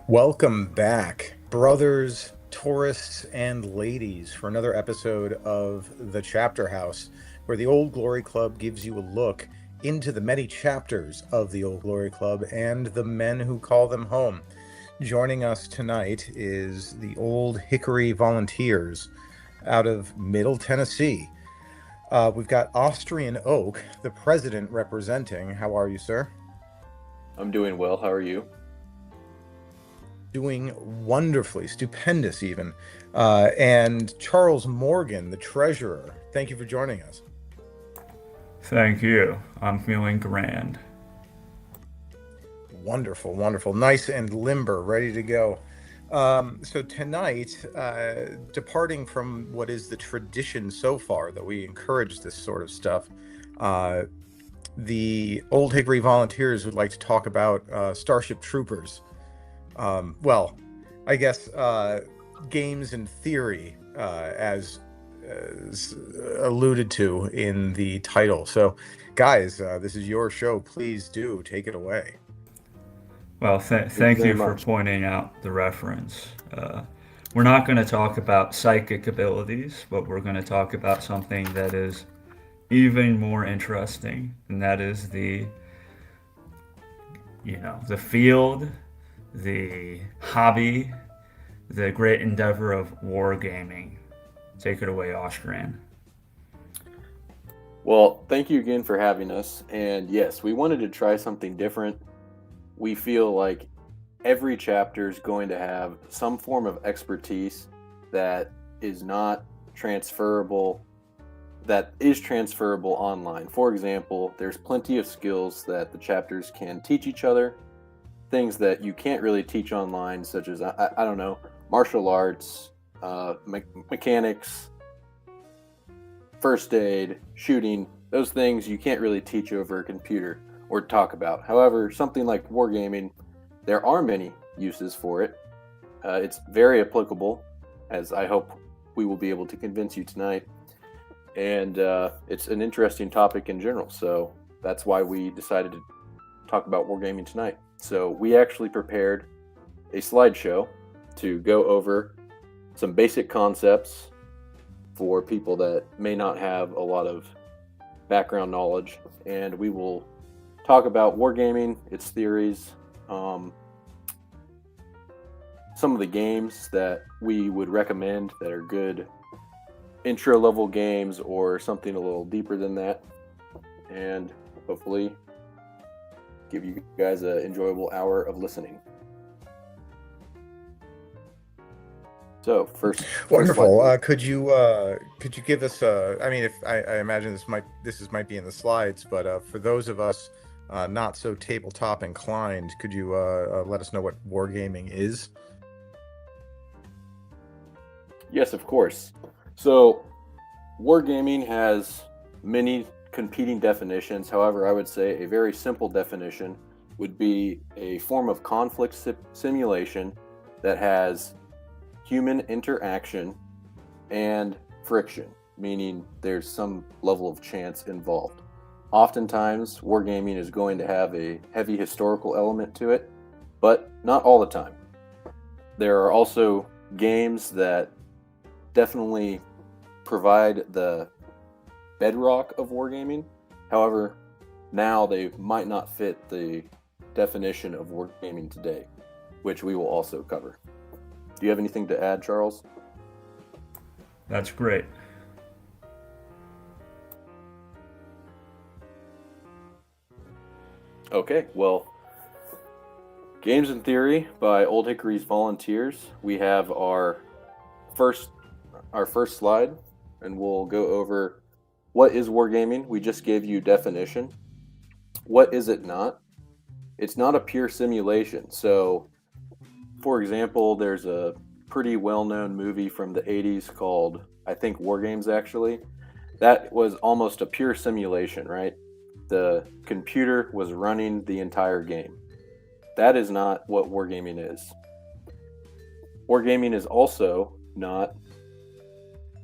Welcome back, brothers, tourists, and ladies, for another episode of The Chapter House, where the Old Glory Club gives you a look into the many chapters of the Old Glory Club and the men who call them home. Joining us tonight is the Old Hickory Volunteers out of Middle Tennessee. We've got Austrian Oak, the president, representing. How are you, sir? I'm doing well. How are you? Doing wonderfully, stupendous even. And Charles Morgan, the treasurer. Thank you for joining us. Thank you. I'm feeling grand. Wonderful, wonderful. Nice and limber, ready to go. So tonight, departing from what is the tradition so far that we encourage this sort of stuff, the Old Hickory Volunteers would like to talk about Starship Troopers. Well, I guess games in theory, as alluded to in the title. So, guys, this is your show. Please do take it away. Well, Thank you thank very you for much. pointing out the reference. We're not going to talk about psychic abilities, but we're going to talk about something that is even more interesting, and that is the field, the hobby, the great endeavor of wargaming. Take it away, Austrian. Well, thank you again for having us. And yes, we wanted to try something different. We feel like every chapter is going to have some form of expertise that is not transferable, that is transferable online. For example, there's plenty of skills that the chapters can teach each other, things that you can't really teach online, such as, I don't know, martial arts, mechanics, first aid, shooting. Those things you can't really teach over a computer or talk about. However, something like wargaming, there are many uses for it. It's very applicable, as I hope we will be able to convince you tonight. And it's an interesting topic in general. So that's why we decided to talk about wargaming tonight. So we actually prepared a slideshow to go over some basic concepts for people that may not have a lot of background knowledge. And we will talk about wargaming, its theories, some of the games that we would recommend that are good intro level games or something a little deeper than that, and hopefully give you guys an enjoyable hour of listening. So first Wonderful. slide, Could you give us? I mean, if I imagine might be in the slides, but for those of us not so tabletop inclined, could you let us know what wargaming is? yes, of course. So wargaming has many competing definitions. However, I would say a very simple definition would be a form of conflict simulation that has human interaction and friction, meaning there's some level of chance involved. Oftentimes, wargaming is going to have a heavy historical element to it, but not all the time. There are also games that definitely provide the bedrock of wargaming. However, now they might not fit the definition of wargaming today, which we will also cover. Do you have anything to add, Charles? That's great. Okay, well, Games in Theory by Old Hickory's Volunteers. We have first our first slide, and we'll go over what is wargaming. We just gave you definition. What is it not? It's not a pure simulation. So, for example, there's a pretty well-known movie from the 80s called, I think, War Games, actually. That was almost a pure simulation, right? The computer was running the entire game. That is not what wargaming is. Wargaming is also not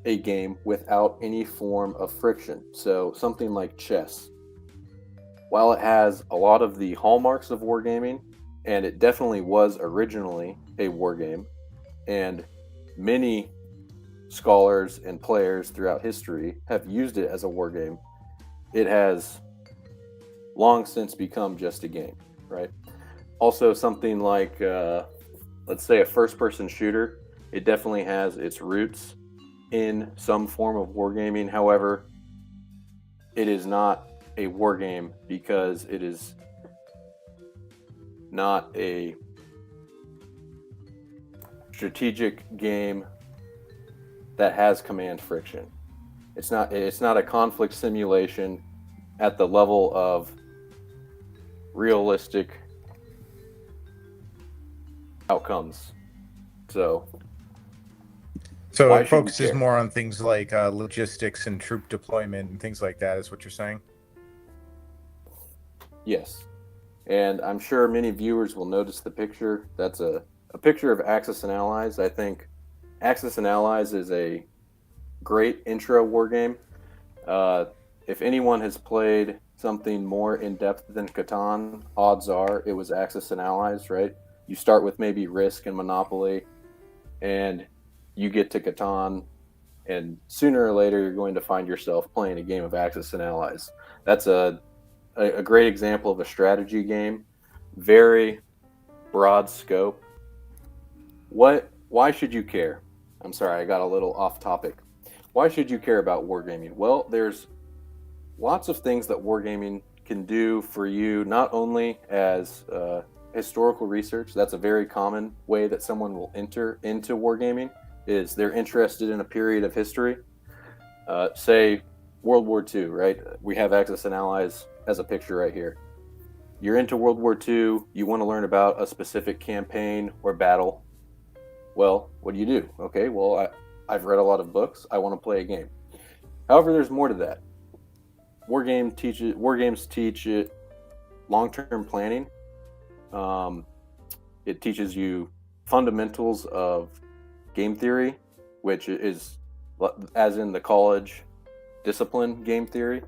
a game without any form of friction. So something like chess, while it has a lot of the hallmarks of wargaming, and it definitely was originally a war game, and many scholars and players throughout history have used it as a war game. It has long since become just a game, right? Also, something like, let's say, a first-person shooter, it definitely has its roots in some form of wargaming. However, it is not a war game because it is not a strategic game that has command friction. It's not a conflict simulation at the level of realistic outcomes. So So why it should we focuses care? more on things like logistics and troop deployment and things like that, is what you're saying? Yes. And I'm sure many viewers will notice the picture. That's a picture of Axis and Allies. I think Axis and Allies is a great intro war game. If anyone has played something more in depth than Catan, odds are it was Axis and Allies, right? You start with maybe Risk and Monopoly, and you get to Catan, and sooner or later you're going to find yourself playing a game of Axis and Allies. That's a great example of a strategy game, very broad scope. Why should you care? I'm sorry, I got a little off topic. Why should you care about wargaming? Well, there's lots of things that wargaming can do for you, not only as historical research. That's a very common way that someone will enter into wargaming, is they're interested in a period of history. Say World War II, right? We have Axis and Allies as a picture right here. You're into World War II, you want to learn about a specific campaign or battle. Well, what do? Okay, well, I've read a lot of books. I want to play a game. However, there's more to that. War games teach it long-term planning. It teaches you fundamentals of game theory, which is, as in the college discipline, game theory.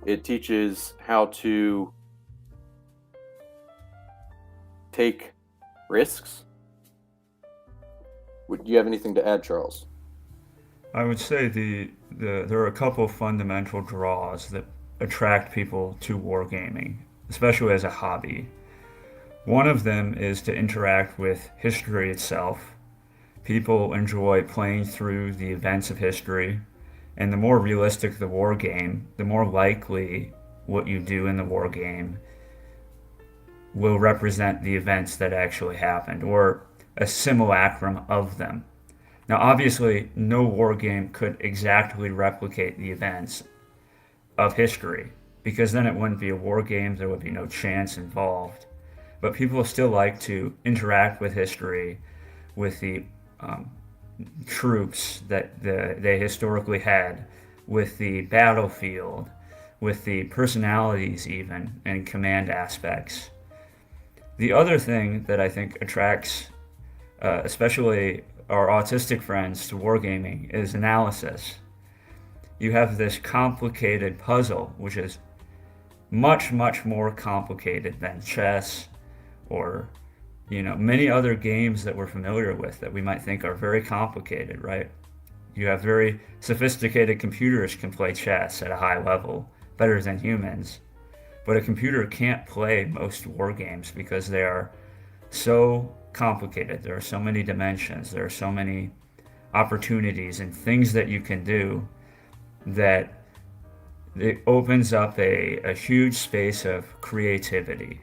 It teaches how to take risks. Do you have anything to add, Charles? I would say there are a couple of fundamental draws that attract people to wargaming, especially as a hobby. One of them is to interact with history itself. People enjoy playing through the events of history, and the more realistic the war game, the more likely what you do in the war game will represent the events that actually happened, or a simulacrum of them. Now, obviously, no war game could exactly replicate the events of history, because then it wouldn't be a war game, there would be no chance involved. But people still like to interact with history, with the troops that they historically had, with the battlefield, with the personalities even, and command aspects. The other thing that I think attracts especially our autistic friends to wargaming is analysis. You have this complicated puzzle, which is much, much more complicated than chess or many other games that we're familiar with that we might think are very complicated, right? You have very sophisticated computers can play chess at a high level, better than humans. But a computer can't play most war games because they are so complicated. There are so many dimensions. There are so many opportunities and things that you can do that it opens up a huge space of creativity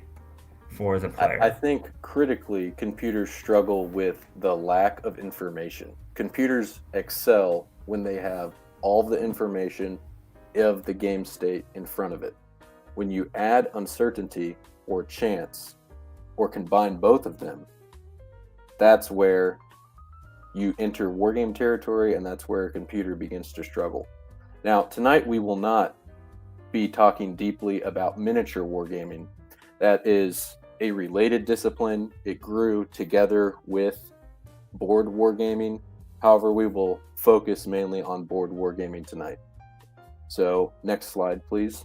for the player. I think critically, computers struggle with the lack of information. Computers excel when they have all the information of the game state in front of it. When you add uncertainty or chance, or combine both of them, that's where you enter wargame territory, and that's where a computer begins to struggle. Now, tonight we will not be talking deeply about miniature wargaming. That is a related discipline. It grew together with board wargaming. However, we will focus mainly on board wargaming tonight. So, next slide, please.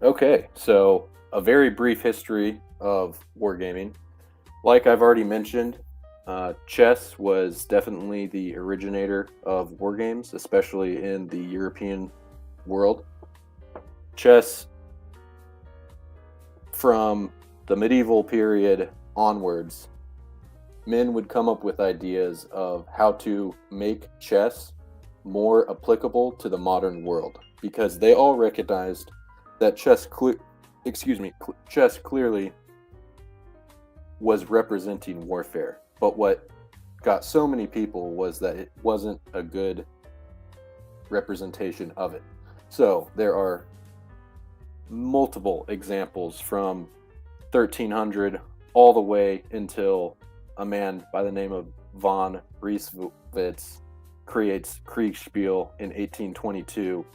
Okay, so a very brief history of wargaming. Like I've already mentioned, chess was definitely the originator of wargames, especially in the European world. Chess, from the medieval period onwards, men would come up with ideas of how to make chess more applicable to the modern world, because they all recognized that chess clearly was representing warfare. But what got so many people was that it wasn't a good representation of it. So there are multiple examples from 1300 all the way until a man by the name of von Rieswitz creates Kriegspiel in 1822.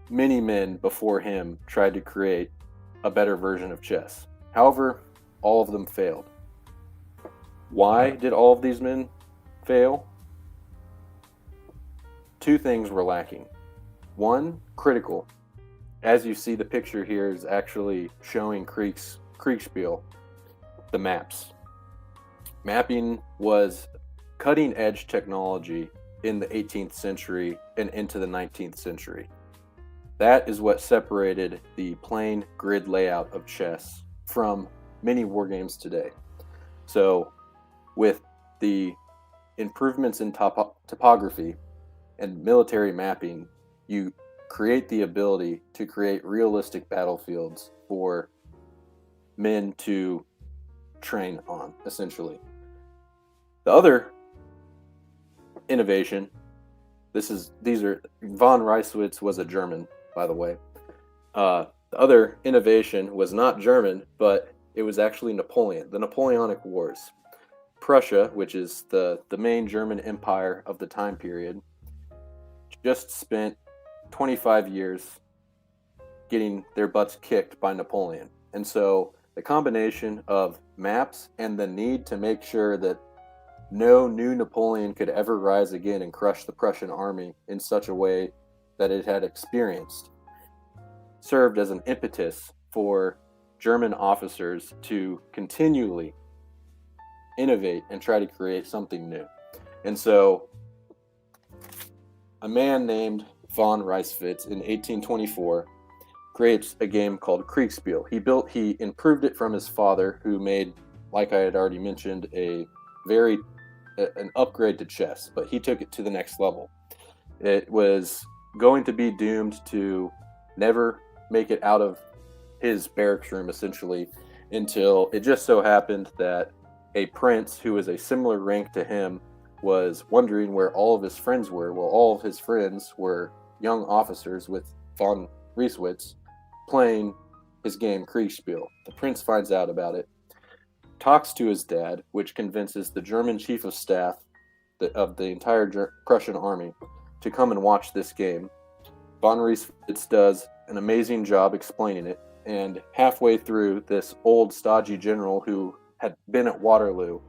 Many men before him tried to create a better version of chess. However, all of them failed. Why did all of these men fail? Two things were lacking. One, critical. As you see, the picture here is actually showing Kriegspiel, the maps. Mapping was cutting-edge technology in the 18th century and into the 19th century. That is what separated the plain grid layout of chess from many wargames today. So, with the improvements in topography and military mapping, you create the ability to create realistic battlefields for men to train on, essentially. The other innovation, these are von Rieswitz was a German, by the way. The other innovation was not German, but it was actually Napoleon, the Napoleonic Wars. Prussia, which is the main German empire of the time period, just spent 25 years getting their butts kicked by Napoleon. And so the combination of maps and the need to make sure that no new Napoleon could ever rise again and crush the Prussian army in such a way that it had experienced served as an impetus for German officers to continually innovate and try to create something new. And so a man named von Rieswitz in 1824 creates a game called Kriegspiel. He improved it from his father, who made, like I had already mentioned, an upgrade to chess, but he took it to the next level. It was going to be doomed to never make it out of his barracks room, essentially, until it just so happened that a prince who was a similar rank to him was wondering where all of his friends were. Well, all of his friends were young officers with von Rieswitz playing his game Kriegspiel. The prince finds out about it, talks to his dad, which convinces the German chief of staff of the entire Prussian army to come and watch this game. Von Rieswitz does an amazing job explaining it, and halfway through, this old stodgy general who had been at Waterloo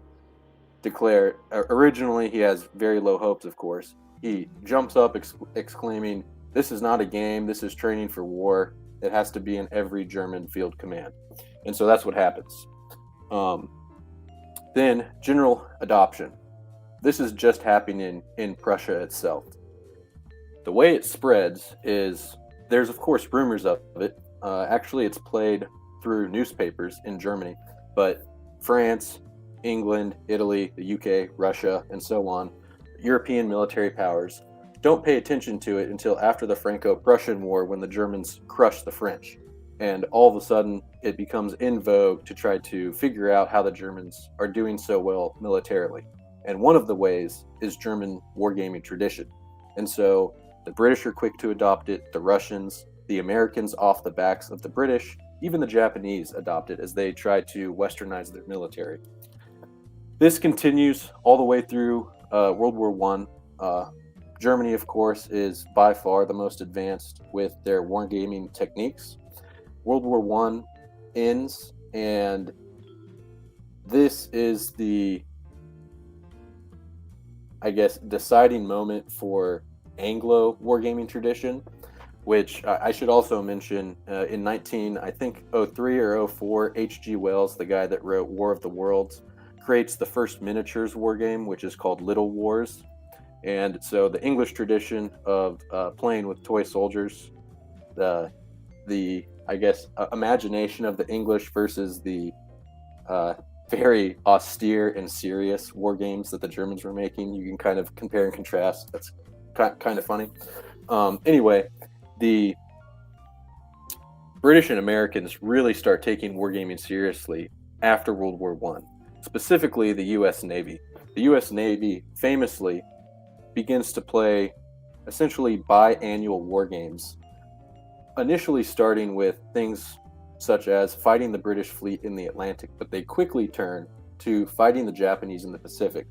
declared, originally he has very low hopes, of course. He jumps up exclaiming, "This is not a game, this is training for war. It has to be in every German field command." And so that's what happens. Then general adoption. This is just happening in Prussia itself. The way it spreads is, there's of course rumors of it. Actually, it's played through newspapers in Germany, but France, England, Italy, the UK, Russia, and so on, European military powers, don't pay attention to it until after the Franco-Prussian War, when the Germans crushed the French. And all of a sudden, it becomes in vogue to try to figure out how the Germans are doing so well militarily. And one of the ways is German wargaming tradition. And so the British are quick to adopt it, the Russians, the Americans off the backs of the British, even the Japanese adopt it as they try to westernize their military. This continues all the way through World War I. Germany, of course, is by far the most advanced with their wargaming techniques. World War I ends, and this is the, I guess, deciding moment for Anglo wargaming tradition, which I should also mention in 03 or 04, H.G. Wells, the guy that wrote War of the Worlds, creates the first miniatures war game, which is called Little Wars. And so the English tradition of playing with toy soldiers, the I guess imagination of the English versus the very austere and serious war games that the Germans were making. You can kind of compare and contrast. That's kind of funny. Anyway, the British and Americans really start taking wargaming seriously after World War I, specifically the U.S. Navy. The U.S. Navy famously begins to play essentially biannual war games, initially starting with things such as fighting the British fleet in the Atlantic, but they quickly turn to fighting the Japanese in the Pacific.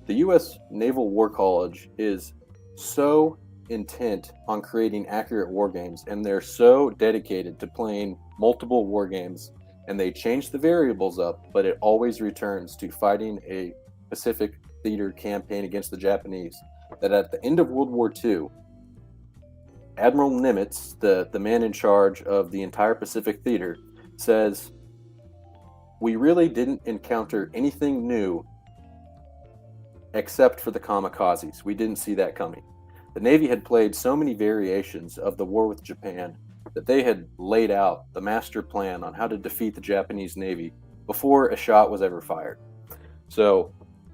The U.S. Naval War College is so intent on creating accurate war games, and they're so dedicated to playing multiple war games, and they change the variables up, but it always returns to fighting a Pacific theater campaign against the Japanese, that at the end of World War II, Admiral Nimitz, the man in charge of the entire Pacific theater, says, "We really didn't encounter anything new except for the kamikazes. We didn't see that coming." The Navy had played so many variations of the war with Japan that they had laid out the master plan on how to defeat the Japanese Navy before a shot was ever fired. So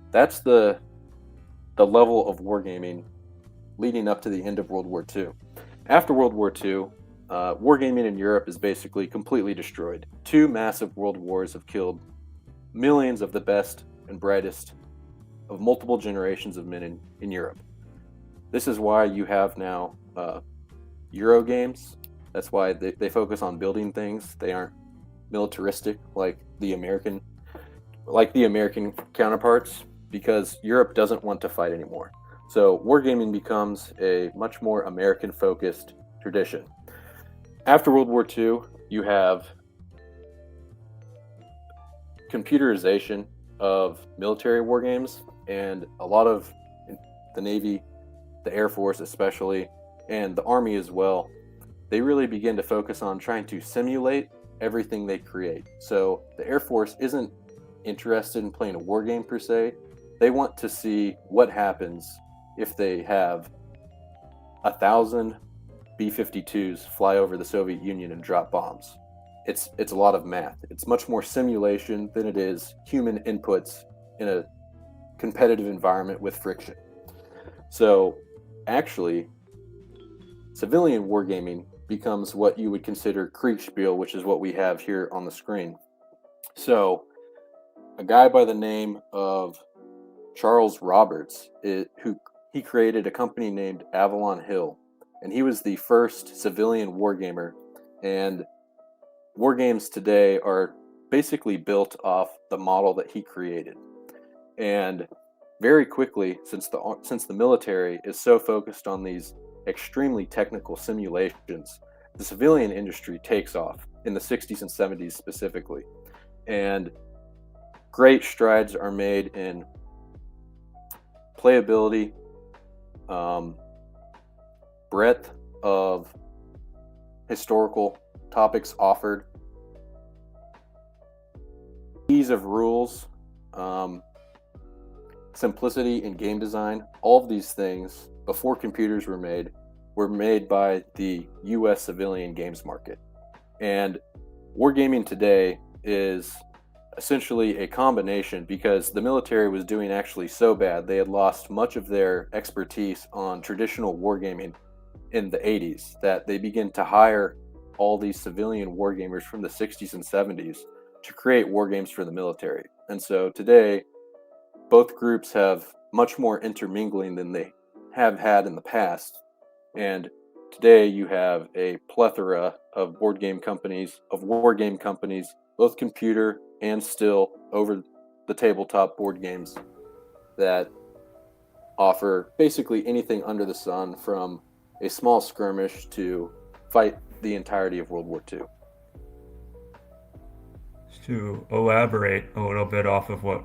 that's the level of wargaming leading up to the end of World War II. After World War II, wargaming in Europe is basically completely destroyed. 2 massive world wars have killed millions of the best and brightest of multiple generations of men in Europe. This is why you have now Euro games. That's why they focus on building things. They aren't militaristic like the American counterparts, because Europe doesn't want to fight anymore. So wargaming becomes a much more American-focused tradition. After World War II, you have computerization of military war games, and a lot of the Navy, the Air Force especially, and the Army as well, they really begin to focus on trying to simulate everything they create. So the Air Force isn't interested in playing a war game per se. They want to see what happens if they have 1,000 B-52s fly over the Soviet Union and drop bombs. It's a lot of math. It's much more simulation than it is human inputs in a competitive environment with friction. So actually, civilian wargaming becomes what you would consider Kriegspiel, which is what we have here on the screen. So a guy by the name of Charles Roberts, he created a company named Avalon Hill, and he was the first civilian wargamer. And wargames today are basically built off the model that he created. And very quickly, since the military is so focused on these extremely technical simulations, the civilian industry takes off in the 60s and 70s specifically. And great strides are made in playability, breadth of historical topics offered, ease of rules, simplicity in game design. All of these things, before computers were made by the U.S. civilian games market. And wargaming today is essentially a combination, because the military was doing actually so bad. They had lost much of their expertise on traditional wargaming in the 80s, that they begin to hire all these civilian wargamers from the 60s and 70s to create wargames for the military. And so today, both groups have much more intermingling than they have had in the past. And today you have a plethora of wargame companies, both computer and still over the tabletop board games, that offer basically anything under the sun, from a small skirmish to fight the entirety of World War II. To elaborate a little bit off of what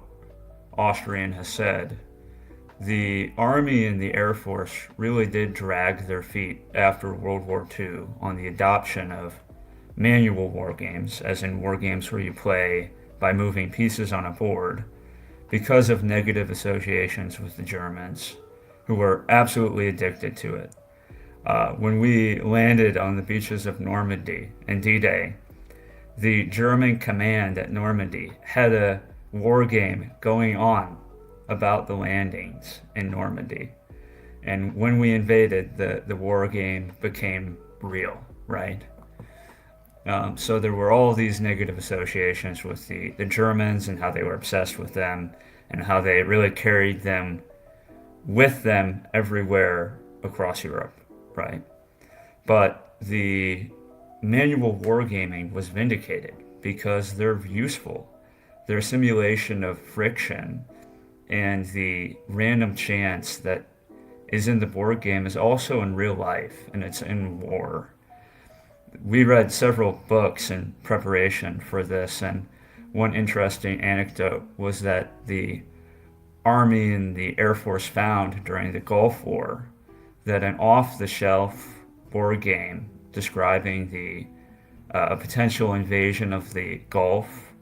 Austrian has said, the Army and the Air Force really did drag their feet after World War II on the adoption of manual war games, as in war games where you play by moving pieces on a board, because of negative associations with the Germans, who were absolutely addicted to it. When we landed on the beaches of Normandy in D-Day, the German command at Normandy had a war game going on about the landings in Normandy. And when we invaded, the war game became real, right? So there were all these negative associations with the Germans and how they were obsessed with them and how they really carried them with them everywhere across Europe, right? But the manual wargaming was vindicated because they're useful. They're a simulation of friction, and the random chance that is in the board game is also in real life, and it's in war. We read several books in preparation for this, and one interesting anecdote was that the Army and the Air Force found during the Gulf War that an off-the-shelf board game describing the a potential invasion of the Gulf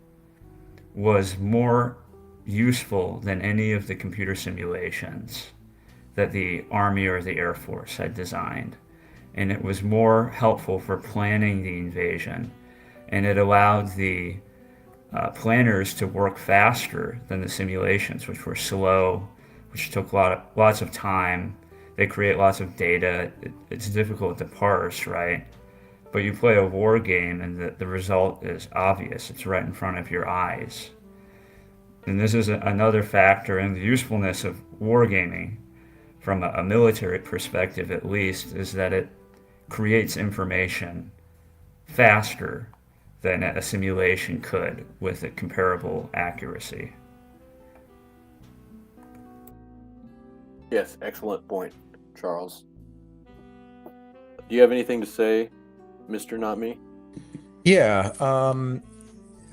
was more useful than any of the computer simulations that the Army or the Air Force had designed. And it was more helpful for planning the invasion. And it allowed the planners to work faster than the simulations, which were slow, which took lots of time. They create lots of data. It's difficult to parse, right? But you play a war game and the result is obvious. It's right in front of your eyes. And this is another factor in the usefulness of wargaming from a military perspective, at least, is that it creates information faster than a simulation could with a comparable accuracy. Yes, excellent point, Charles. Do you have anything to say, Mr. Not Me? Yeah,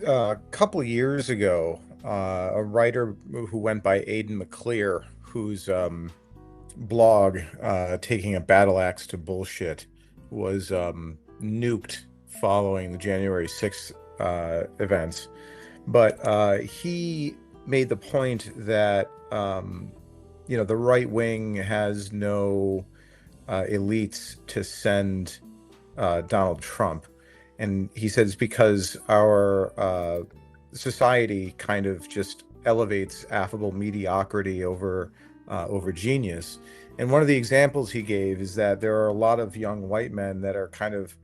a couple of years ago, a writer who went by Aidan McClear, whose blog, Taking a Battle Axe to Bullshit, was nuked following the January 6th events. But he made the point that, the right wing has no elites to send Donald Trump. And he says because our society kind of just elevates affable mediocrity over genius. And one of the examples he gave is that there are a lot of young white men that are kind of,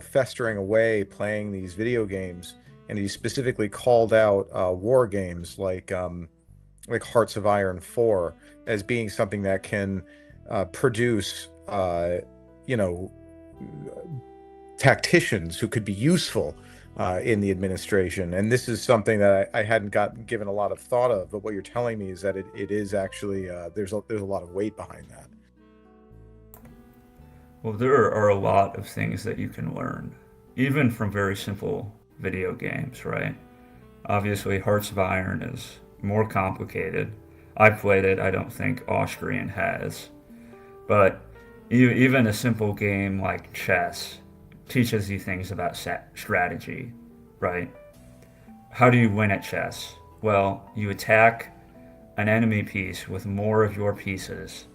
festering away playing these video games. And he specifically called out war games like Hearts of Iron 4 as being something that can produce, tacticians who could be useful in the administration. And this is something that I hadn't given a lot of thought of, but what you're telling me is that it is actually there's a lot of weight behind that. Well, there are a lot of things that you can learn, even from very simple video games, right? Obviously, Hearts of Iron is more complicated. I played it, I don't think Austrian has. But even a simple game like chess teaches you things about strategy, right? How do you win at chess? Well, you attack an enemy piece with more of your pieces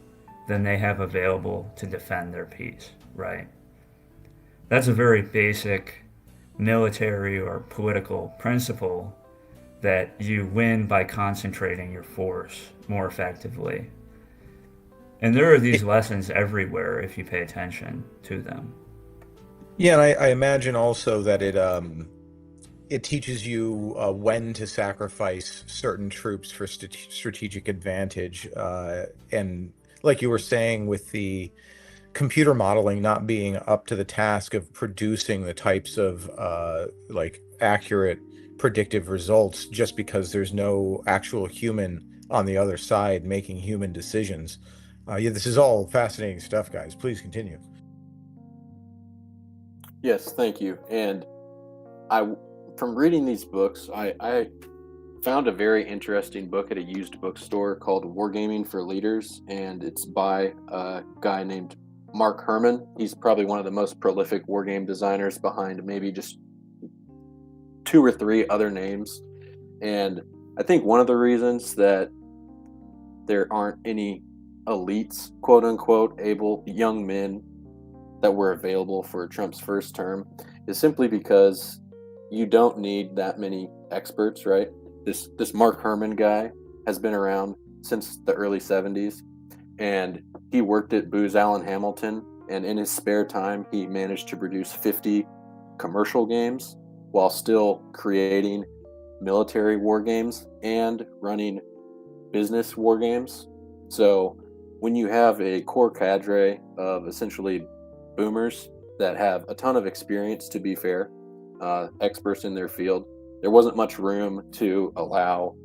than they have available to defend their piece, right? That's a very basic military or political principle that you win by concentrating your force more effectively. And there are these lessons everywhere if you pay attention to them. Yeah, and I imagine also that it teaches you when to sacrifice certain troops for strategic advantage, and like you were saying, with the computer modeling not being up to the task of producing the types of accurate predictive results, just because there's no actual human on the other side making human decisions. This is all fascinating stuff, guys. Please continue. Yes, thank you. And from reading these books, I found a very interesting book at a used bookstore called Wargaming for Leaders, and it's by a guy named Mark Herman. He's probably one of the most prolific wargame designers behind maybe just 2 or 3 other names. And I think one of the reasons that there aren't any elites, quote unquote, able young men that were available for Trump's first term is simply because you don't need that many experts, right? This Mark Herman guy has been around since the early 70s, and he worked at Booz Allen Hamilton, and in his spare time he managed to produce 50 commercial games while still creating military war games and running business war games. So when you have a core cadre of essentially boomers that have a ton of experience, to be fair, experts in their field, there wasn't much room to allow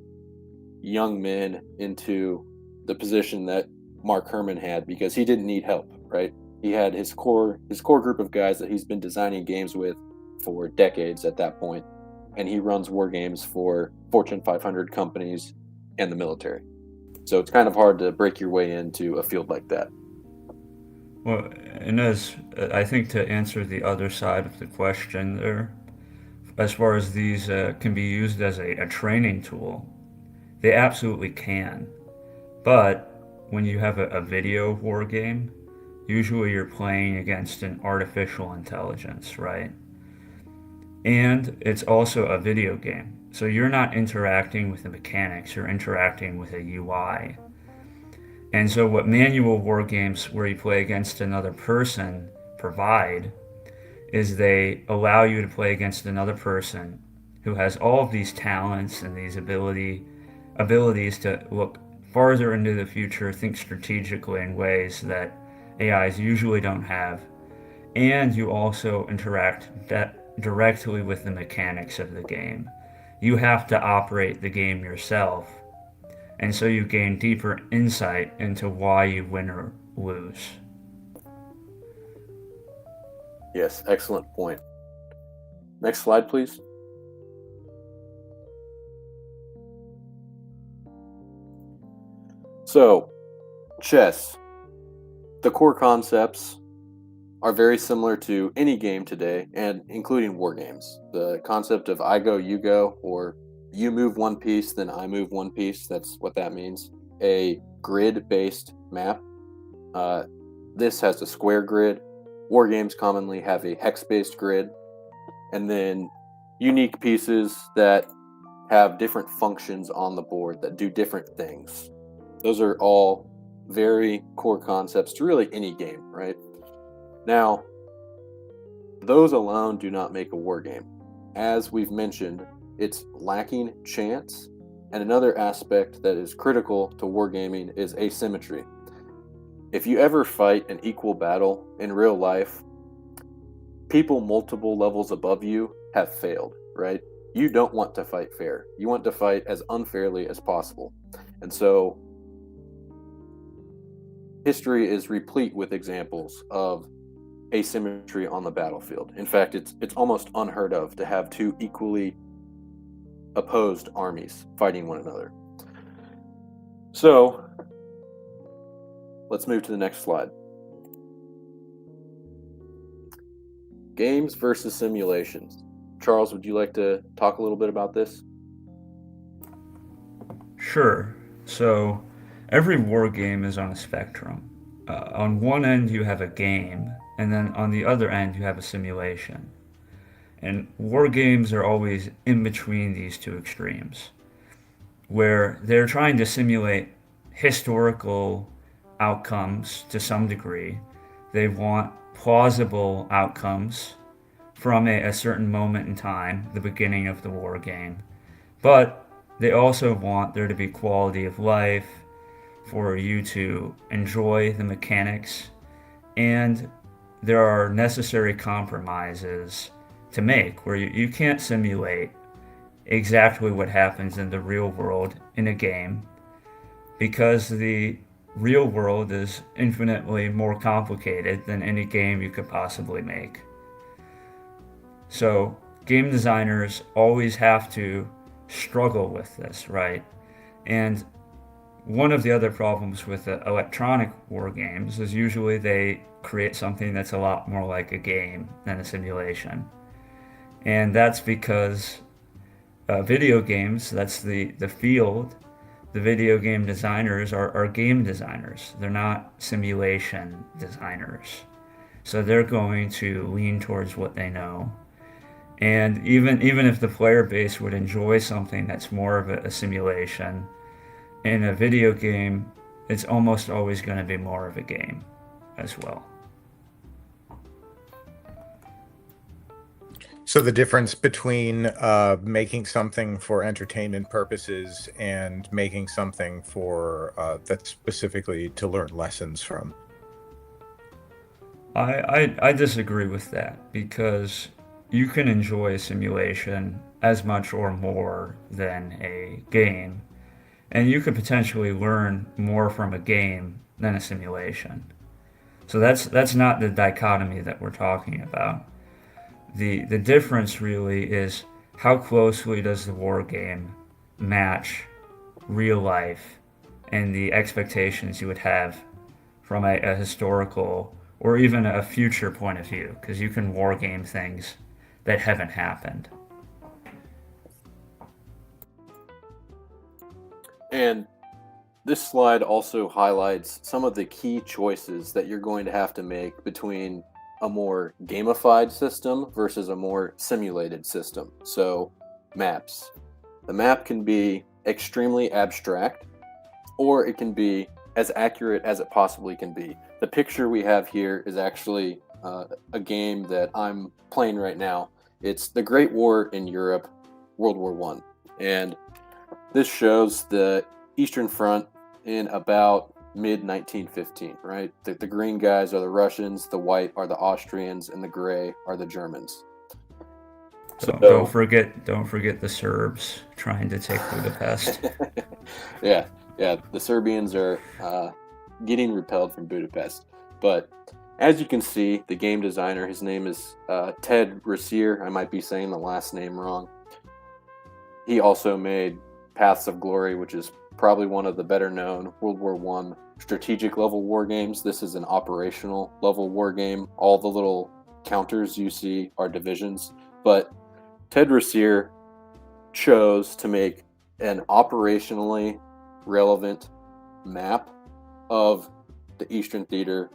young men into the position that Mark Herman had, because he didn't need help, right? He had his core group of guys that he's been designing games with for decades at that point, and he runs war games for Fortune 500 companies and the military. So it's kind of hard to break your way into a field like that. Well, and as I think to answer the other side of the question there, as far as these can be used as a training tool, they absolutely can. But when you have a video war game, usually you're playing against an artificial intelligence, right? And it's also a video game. So you're not interacting with the mechanics, you're interacting with a UI. And so what manual war games where you play against another person provide is they allow you to play against another person who has all of these talents and these abilities to look farther into the future, think strategically in ways that AIs usually don't have. And you also interact directly with the mechanics of the game. You have to operate the game yourself, and so you gain deeper insight into why you win or lose. Yes, excellent point. Next slide, please. So, chess. The core concepts are very similar to any game today, and including war games. The concept of I go, you go, or you move one piece, then I move one piece. That's what that means. A grid-based map. This has a square grid. War games commonly have a hex-based grid, and then unique pieces that have different functions on the board that do different things. Those are all very core concepts to really any game, right? Now, those alone do not make a war game. As we've mentioned, it's lacking chance, and another aspect that is critical to wargaming is asymmetry. If you ever fight an equal battle in real life, people multiple levels above you have failed, right? You don't want to fight fair. You want to fight as unfairly as possible. And so history is replete with examples of asymmetry on the battlefield. In fact, it's almost unheard of to have two equally opposed armies fighting one another. So let's move to the next slide. Games versus simulations. Charles, would you like to talk a little bit about this? Sure. So every war game is on a spectrum. On one end you have a game, and then on the other end you have a simulation. And war games are always in between these two extremes, where they're trying to simulate historical outcomes to some degree. They want plausible outcomes from a certain moment in time, the beginning of the war game. But they also want there to be quality of life, for you to enjoy the mechanics, and there are necessary compromises to make where you can't simulate exactly what happens in the real world in a game, because the real world is infinitely more complicated than any game you could possibly make. So game designers always have to struggle with this, right? And one of the other problems with the electronic war games is usually they create something that's a lot more like a game than a simulation. And that's because video games, that's the field, the video game designers are game designers. They're not simulation designers. So they're going to lean towards what they know. And even if the player base would enjoy something that's more of a simulation, in a video game, it's almost always going to be more of a game as well. So the difference between making something for entertainment purposes and making something for that's specifically to learn lessons from. I disagree with that because you can enjoy a simulation as much or more than a game, and you could potentially learn more from a game than a simulation. So that's not the dichotomy that we're talking about. The difference really is how closely does the war game match real life and the expectations you would have from a historical or even a future point of view, because you can war game things that haven't happened. And this slide also highlights some of the key choices that you're going to have to make between a more gamified system versus a more simulated system. So, maps. The map can be extremely abstract, or it can be as accurate as it possibly can be. The picture we have here is actually a game that I'm playing right now. It's the Great War in Europe, World War One, and this shows the Eastern Front in about mid-1915, right? The green guys are the Russians, the white are the Austrians, and the gray are the Germans. Don't forget the Serbs trying to take Budapest. yeah, the Serbians are getting repelled from Budapest. But as you can see, the game designer, his name is Ted Rasier. I might be saying the last name wrong. He also made Paths of Glory, which is probably one of the better known World War I strategic level war games. This is an operational level war game. All the little counters you see are divisions. But Ted Rasier chose to make an operationally relevant map of the Eastern Theater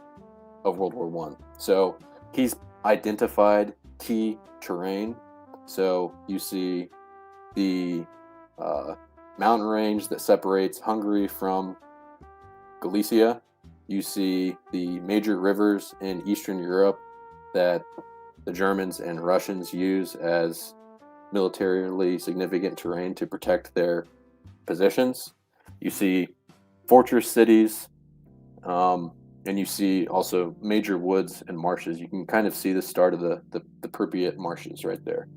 of World War I. So he's identified key terrain. So you see the mountain range that separates Hungary from Galicia. You see the major rivers in Eastern Europe that the Germans and Russians use as militarily significant terrain to protect their positions. You see fortress cities, and you see also major woods and marshes. You can kind of see the start of the Pripyat marshes right there.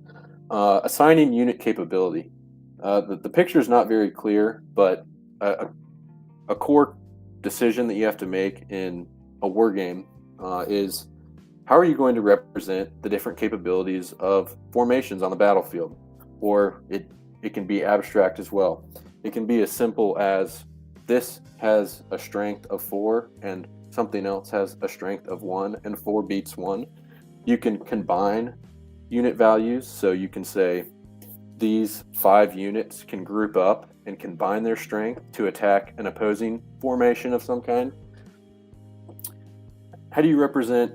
Assigning unit capability. The picture is not very clear, but a core decision that you have to make in a war game is how are you going to represent the different capabilities of formations on the battlefield? Or it can be abstract as well. It can be as simple as this has a strength of 4 and something else has a strength of 1 and 4 beats 1. You can combine unit values, so you can say these 5 units can group up and combine their strength to attack an opposing formation of some kind. How do you represent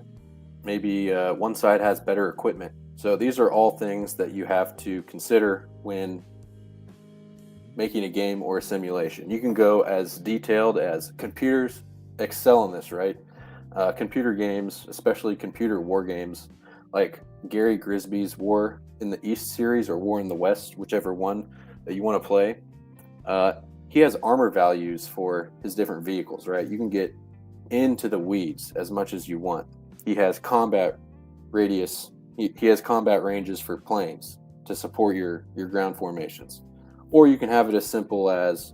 maybe one side has better equipment? So these are all things that you have to consider when making a game or a simulation. You can go as detailed as computers excel in this, right? Computer games, especially computer war games, like Gary Grisby's War in the East series or War in the West, whichever one that you want to play. He has armor values for his different vehicles, right? You can get into the weeds as much as you want. He has combat radius. He has combat ranges for planes to support your ground formations. Or you can have it as simple as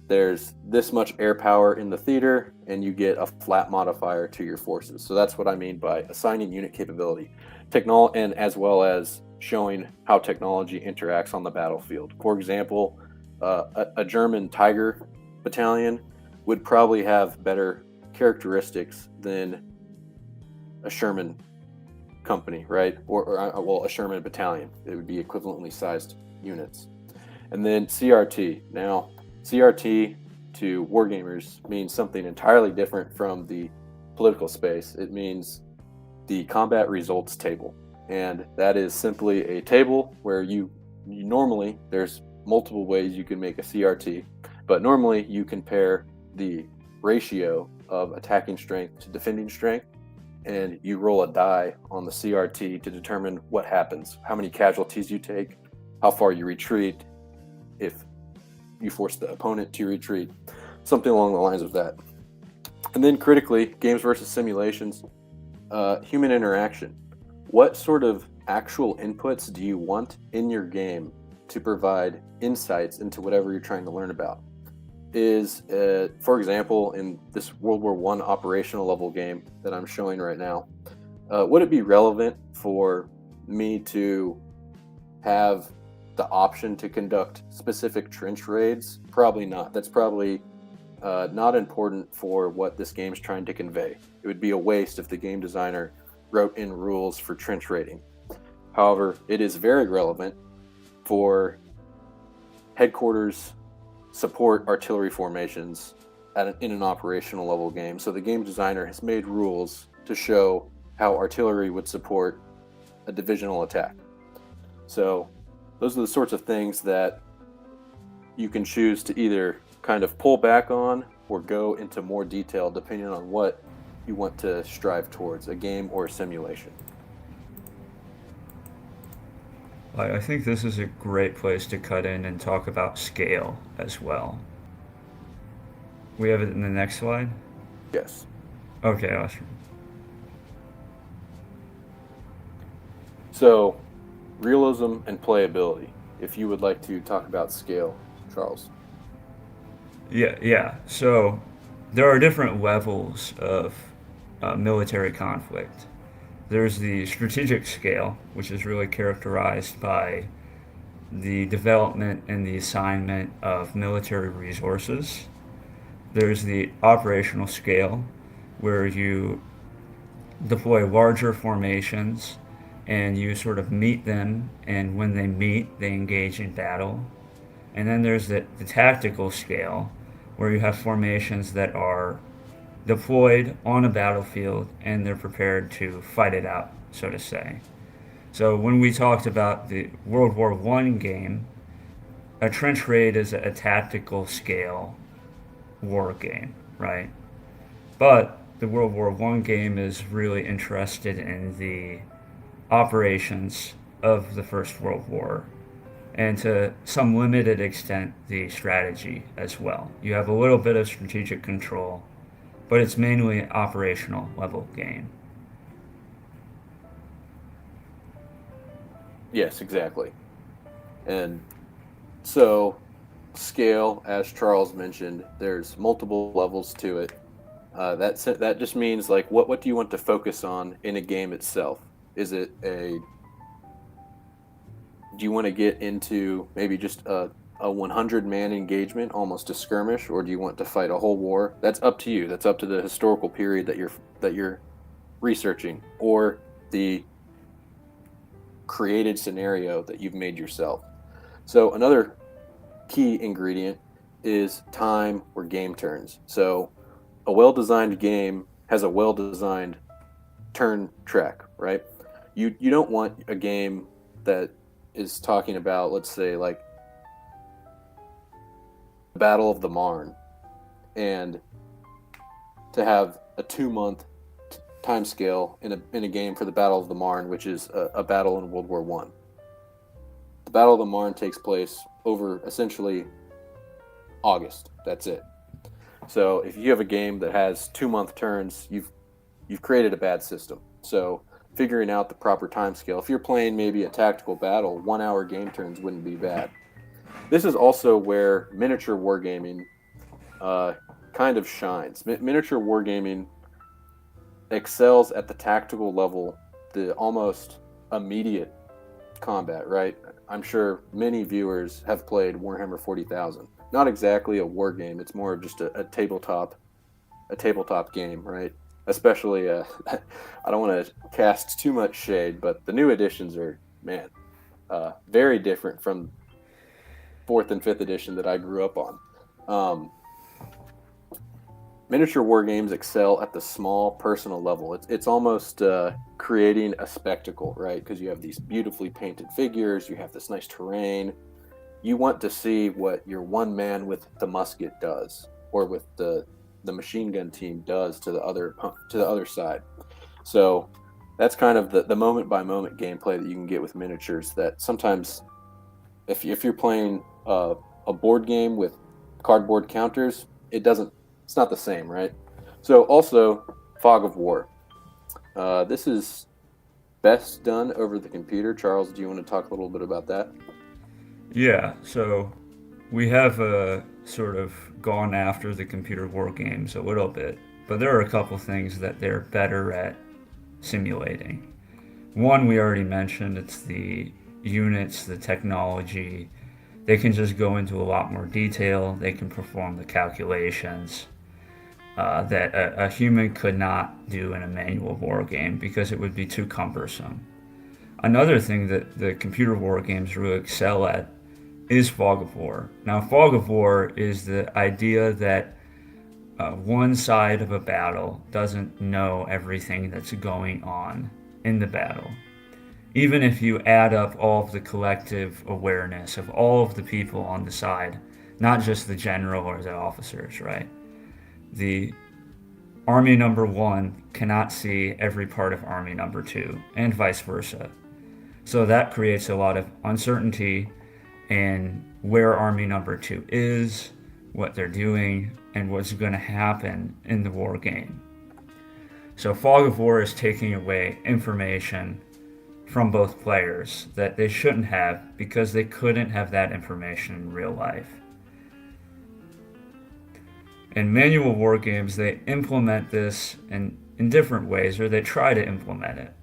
there's this much air power in the theater and you get a flat modifier to your forces. So that's what I mean by assigning unit capability. And as well as showing how technology interacts on the battlefield. For example, a German Tiger battalion would probably have better characteristics than a Sherman company, right? Or a Sherman battalion. It would be equivalently sized units. And then CRT. Now, CRT to wargamers means something entirely different from the political space. It means the combat results table. And that is simply a table where you normally, there's multiple ways you can make a CRT, but normally you compare the ratio of attacking strength to defending strength, and you roll a die on the CRT to determine what happens, how many casualties you take, how far you retreat, if you force the opponent to retreat, something along the lines of that. And then critically, games versus simulations, human interaction. What sort of actual inputs do you want in your game to provide insights into whatever you're trying to learn about? For example, in this World War I operational level game that I'm showing right now, would it be relevant for me to have the option to conduct specific trench raids? Probably not. That's probably not important for what this game's trying to convey. It would be a waste if the game designer wrote in rules for trench raiding. However, it is very relevant for headquarters support artillery formations in an operational level game. So the game designer has made rules to show how artillery would support a divisional attack. So those are the sorts of things that you can choose to either kind of pull back on or go into more detail depending on what you want to strive towards, a game or a simulation. I think this is a great place to cut in and talk about scale as well. We have it in the next slide? Yes. Okay, awesome. So, realism and playability. If you would like to talk about scale, Charles. Yeah. So there are different levels of military conflict. There's the strategic scale, which is really characterized by the development and the assignment of military resources. There's the operational scale, where you deploy larger formations and you sort of meet them, and when they meet, they engage in battle. And then there's the tactical scale, where you have formations that are deployed on a battlefield and they're prepared to fight it out, so to say. So when we talked about the World War I game, a trench raid is a tactical scale war game, right? But the World War I game is really interested in the operations of the First World War, and to some limited extent the strategy as well. You have a little bit of strategic control, but it's mainly an operational level game. Yes, exactly. And so, scale, as Charles mentioned, there's multiple levels to it. That just means, like, what do you want to focus on in a game itself? Is it do you want to get into maybe just a 100-man engagement, almost a skirmish, or do you want to fight a whole war? That's up to you. That's up to the historical period that you're researching, or the created scenario that you've made yourself. So another key ingredient is time or game turns. So a well-designed game has a well-designed turn track, right? You don't want a game that is talking about, let's say, like Battle of the Marne, and to have a 2-month time scale in a game for the Battle of the Marne, which is a battle in World War I. The Battle of the Marne takes place over essentially August. That's it. So if you have a game that has 2-month turns, you've created a bad system. So figuring out the proper time scale. If you're playing maybe a tactical battle, 1-hour game turns wouldn't be bad. This is also where miniature wargaming kind of shines. Miniature wargaming excels at the tactical level, the almost immediate combat, right? I'm sure many viewers have played Warhammer 40,000. Not exactly a war game. It's more of just a tabletop game, right? Especially, I don't want to cast too much shade, but the new editions are, man, very different from 4th and 5th edition that I grew up on. Miniature war games excel at the small personal level. It's almost creating a spectacle, right? Because you have these beautifully painted figures, you have this nice terrain. You want to see what your one man with the musket does, or with the machine gun team does to the other side. So that's kind of the moment by moment gameplay that you can get with miniatures. That sometimes, if you're playing a board game with cardboard counters, it's not the same, right? So also, Fog of War. This is best done over the computer. Charles, do you want to talk a little bit about that? Yeah, so we have sort of gone after the computer war games a little bit, but there are a couple things that they're better at simulating. One we already mentioned, it's the units, the technology. They can just go into a lot more detail. They can perform the calculations that a human could not do in a manual war game because it would be too cumbersome. Another thing that the computer war games really excel at is Fog of War. Now, Fog of War is the idea that one side of a battle doesn't know everything that's going on in the battle. Even if you add up all of the collective awareness of all of the people on the side, not just the general or the officers, right? The Army number 1 cannot see every part of Army number 2, and vice versa. So that creates a lot of uncertainty in where Army number 2 is, what they're doing, and what's going to happen in the war game. So Fog of War is taking away information from both players that they shouldn't have because they couldn't have that information in real life. In manual war games, they implement this in different ways, or they try to implement it.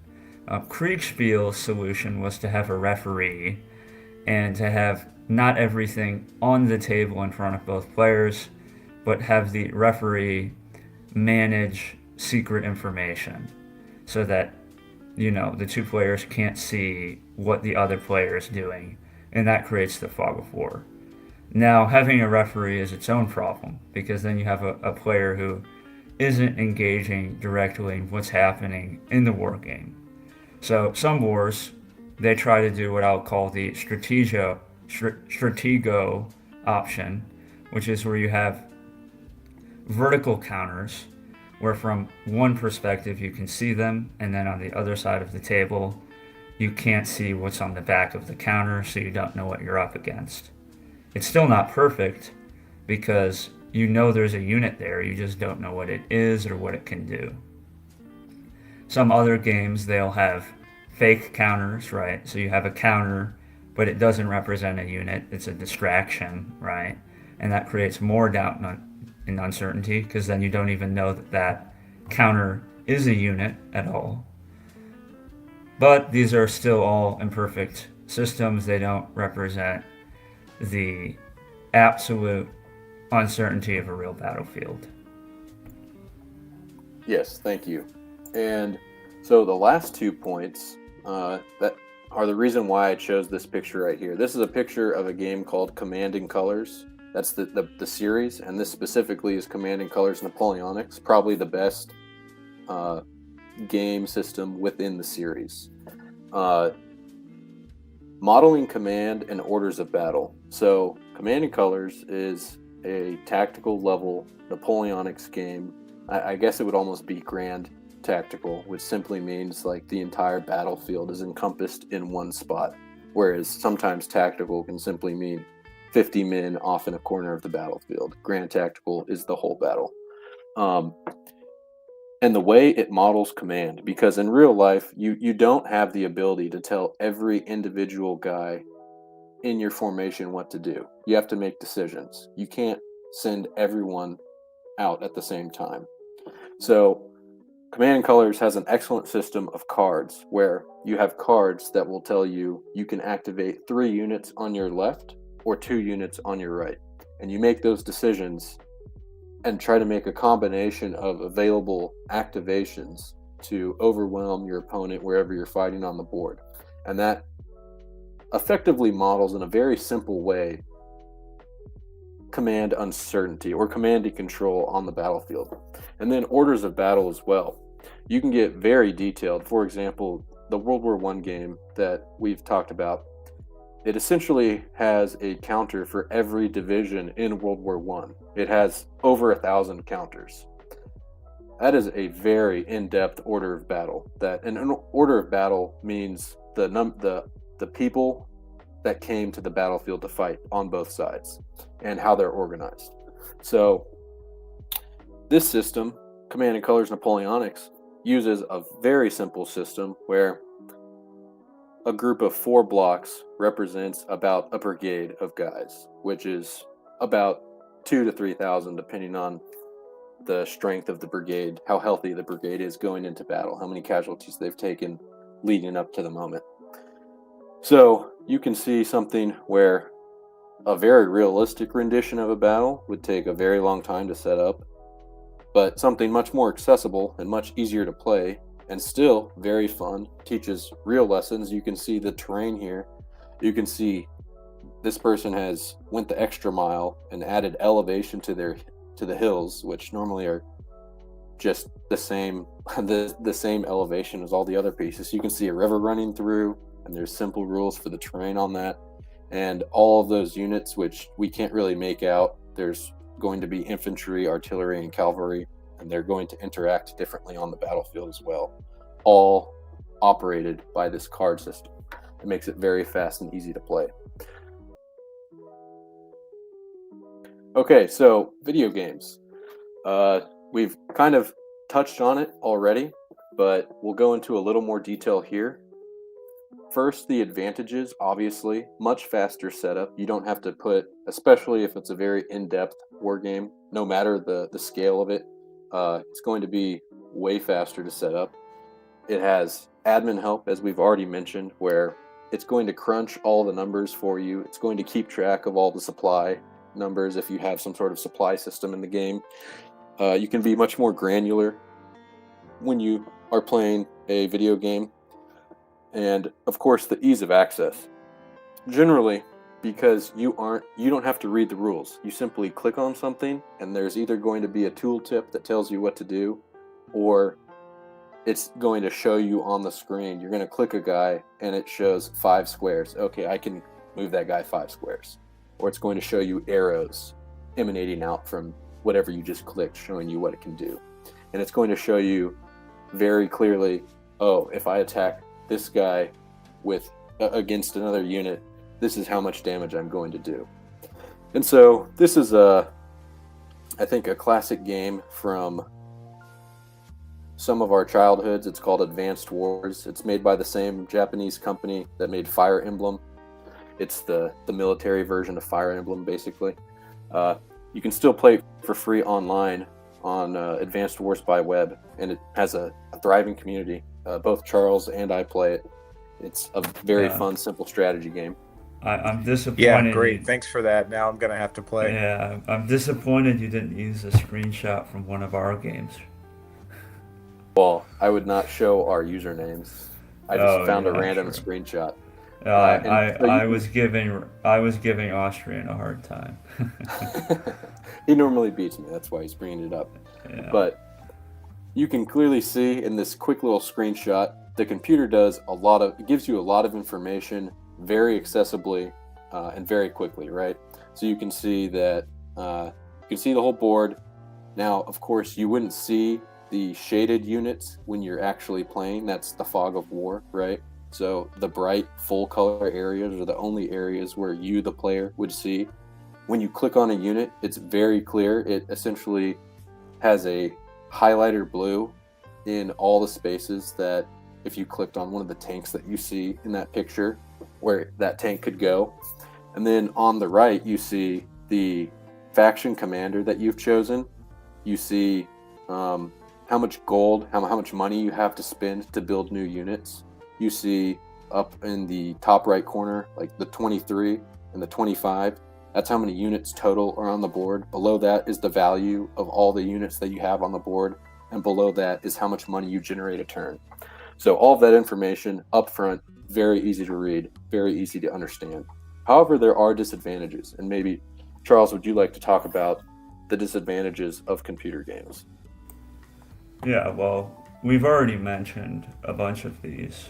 Kriegspiel's solution was to have a referee and to have not everything on the table in front of both players, but have the referee manage secret information so that, the two players can't see what the other player is doing, and that creates the Fog of War. Now, having a referee is its own problem, because then you have a player who isn't engaging directly in what's happening in the war game. So some wars, they try to do what I'll call the stratego option, which is where you have vertical counters, where from one perspective you can see them, and then on the other side of the table you can't see what's on the back of the counter, so you don't know what you're up against. It's still not perfect because there's a unit there, you just don't know what it is or what it can do. Some other games, they'll have fake counters, right? So you have a counter, but it doesn't represent a unit, it's a distraction, right? And that creates more doubt and uncertainty, because then you don't even know that counter is a unit at all. But these are still all imperfect systems. They don't represent the absolute uncertainty of a real battlefield. Yes, thank you. And so the last 2 points that are the reason why I chose this picture right here. This is a picture of a game called Command and Colors. That's the series, and this specifically is Command and Colors Napoleonics, probably the best game system within the series. Modeling command and orders of battle. So Command and Colors is a tactical level Napoleonics game. I guess it would almost be grand tactical, which simply means like the entire battlefield is encompassed in one spot, whereas sometimes tactical can simply mean 50 men off in a corner of the battlefield. Grand tactical is the whole battle. And the way it models command, because in real life, you don't have the ability to tell every individual guy in your formation what to do. You have to make decisions. You can't send everyone out at the same time. So Command Colors has an excellent system of cards where you have cards that will tell you you can activate 3 units on your left or 2 units on your right. And you make those decisions and try to make a combination of available activations to overwhelm your opponent wherever you're fighting on the board. And that effectively models in a very simple way command uncertainty or command and control on the battlefield. And then orders of battle as well. You can get very detailed. For example, the World War I game that we've talked about, it essentially has a counter for every division in World War I. It has over 1,000 counters. That is a very in-depth order of battle. An order of battle means the people that came to the battlefield to fight on both sides and how they're organized. So this system, Command and Colors Napoleonics, uses a very simple system where a group of 4 blocks represents about a brigade of guys, which is about 2,000 to 3,000 depending on the strength of the brigade, how healthy the brigade is going into battle, how many casualties they've taken leading up to the moment. So you can see something where a very realistic rendition of a battle would take a very long time to set up, but something much more accessible and much easier to play and still very fun, teaches real lessons. You can see the terrain here. You can see this person has went the extra mile and added elevation to the hills, which normally are just the same the same elevation as all the other pieces. You can see a river running through, and there's simple rules for the terrain on that. And all of those units, which we can't really make out, there's going to be infantry, artillery, and cavalry, and they're going to interact differently on the battlefield as well, all operated by this card system. It makes it very fast and easy to play. Okay, so video games. We've kind of touched on it already, but we'll go into a little more detail here. First, the advantages, obviously, much faster setup. You don't have to put, especially if it's a very in-depth war game, no matter the scale of it, it's going to be way faster to set up. It has admin help, as we've already mentioned, where it's going to crunch all the numbers for you. It's going to keep track of all the supply numbers if you have some sort of supply system in the game. You can be much more granular when you are playing a video game. And of course, the ease of access. Generally, because you don't have to read the rules. You simply click on something, and there's either going to be a tooltip that tells you what to do, or it's going to show you on the screen. You're going to click a guy, and it shows 5 squares. Okay, I can move that guy 5 squares. Or it's going to show you arrows emanating out from whatever you just clicked, showing you what it can do. And it's going to show you very clearly, oh, if I attack this guy against another unit, this is how much damage I'm going to do. And so this is I think a classic game from some of our childhoods. It's called Advanced Wars. It's made by the same Japanese company that made Fire Emblem. It's the military version of Fire Emblem, basically. You can still play it for free online on Advanced Wars by Web, and it has a thriving community. Both Charles and I play it. It's a very fun, simple strategy game. I'm disappointed. Yeah, great. Thanks for that. Now I'm going to have to play. Yeah, I'm disappointed you didn't use a screenshot from one of our games. Well, I would not show our usernames. I just found a random screenshot. I was giving Austrian a hard time. He normally beats me. That's why he's bringing it up. Yeah. But you can clearly see in this quick little screenshot, the computer gives you a lot of information very accessibly and very quickly, right? So you can see that you can see the whole board. Now, of course, you wouldn't see the shaded units when you're actually playing. That's the fog of war, right? So the bright full color areas are the only areas where you, the player, would see. When you click on a unit, it's very clear. It essentially has a highlighter blue in all the spaces that if you clicked on one of the tanks that you see in that picture, where that tank could go. And then on the right, you see the faction commander that you've chosen. You see how much gold, how much money you have to spend to build new units. You see up in the top right corner, like the 23 and the 25, that's how many units total are on the board. Below that is the value of all the units that you have on the board, and below that is how much money you generate a turn. So all of that information up front, very easy to read, very easy to understand. However, there are disadvantages, and maybe, Charles, would you like to talk about the disadvantages of computer games? Yeah, well, we've already mentioned a bunch of these.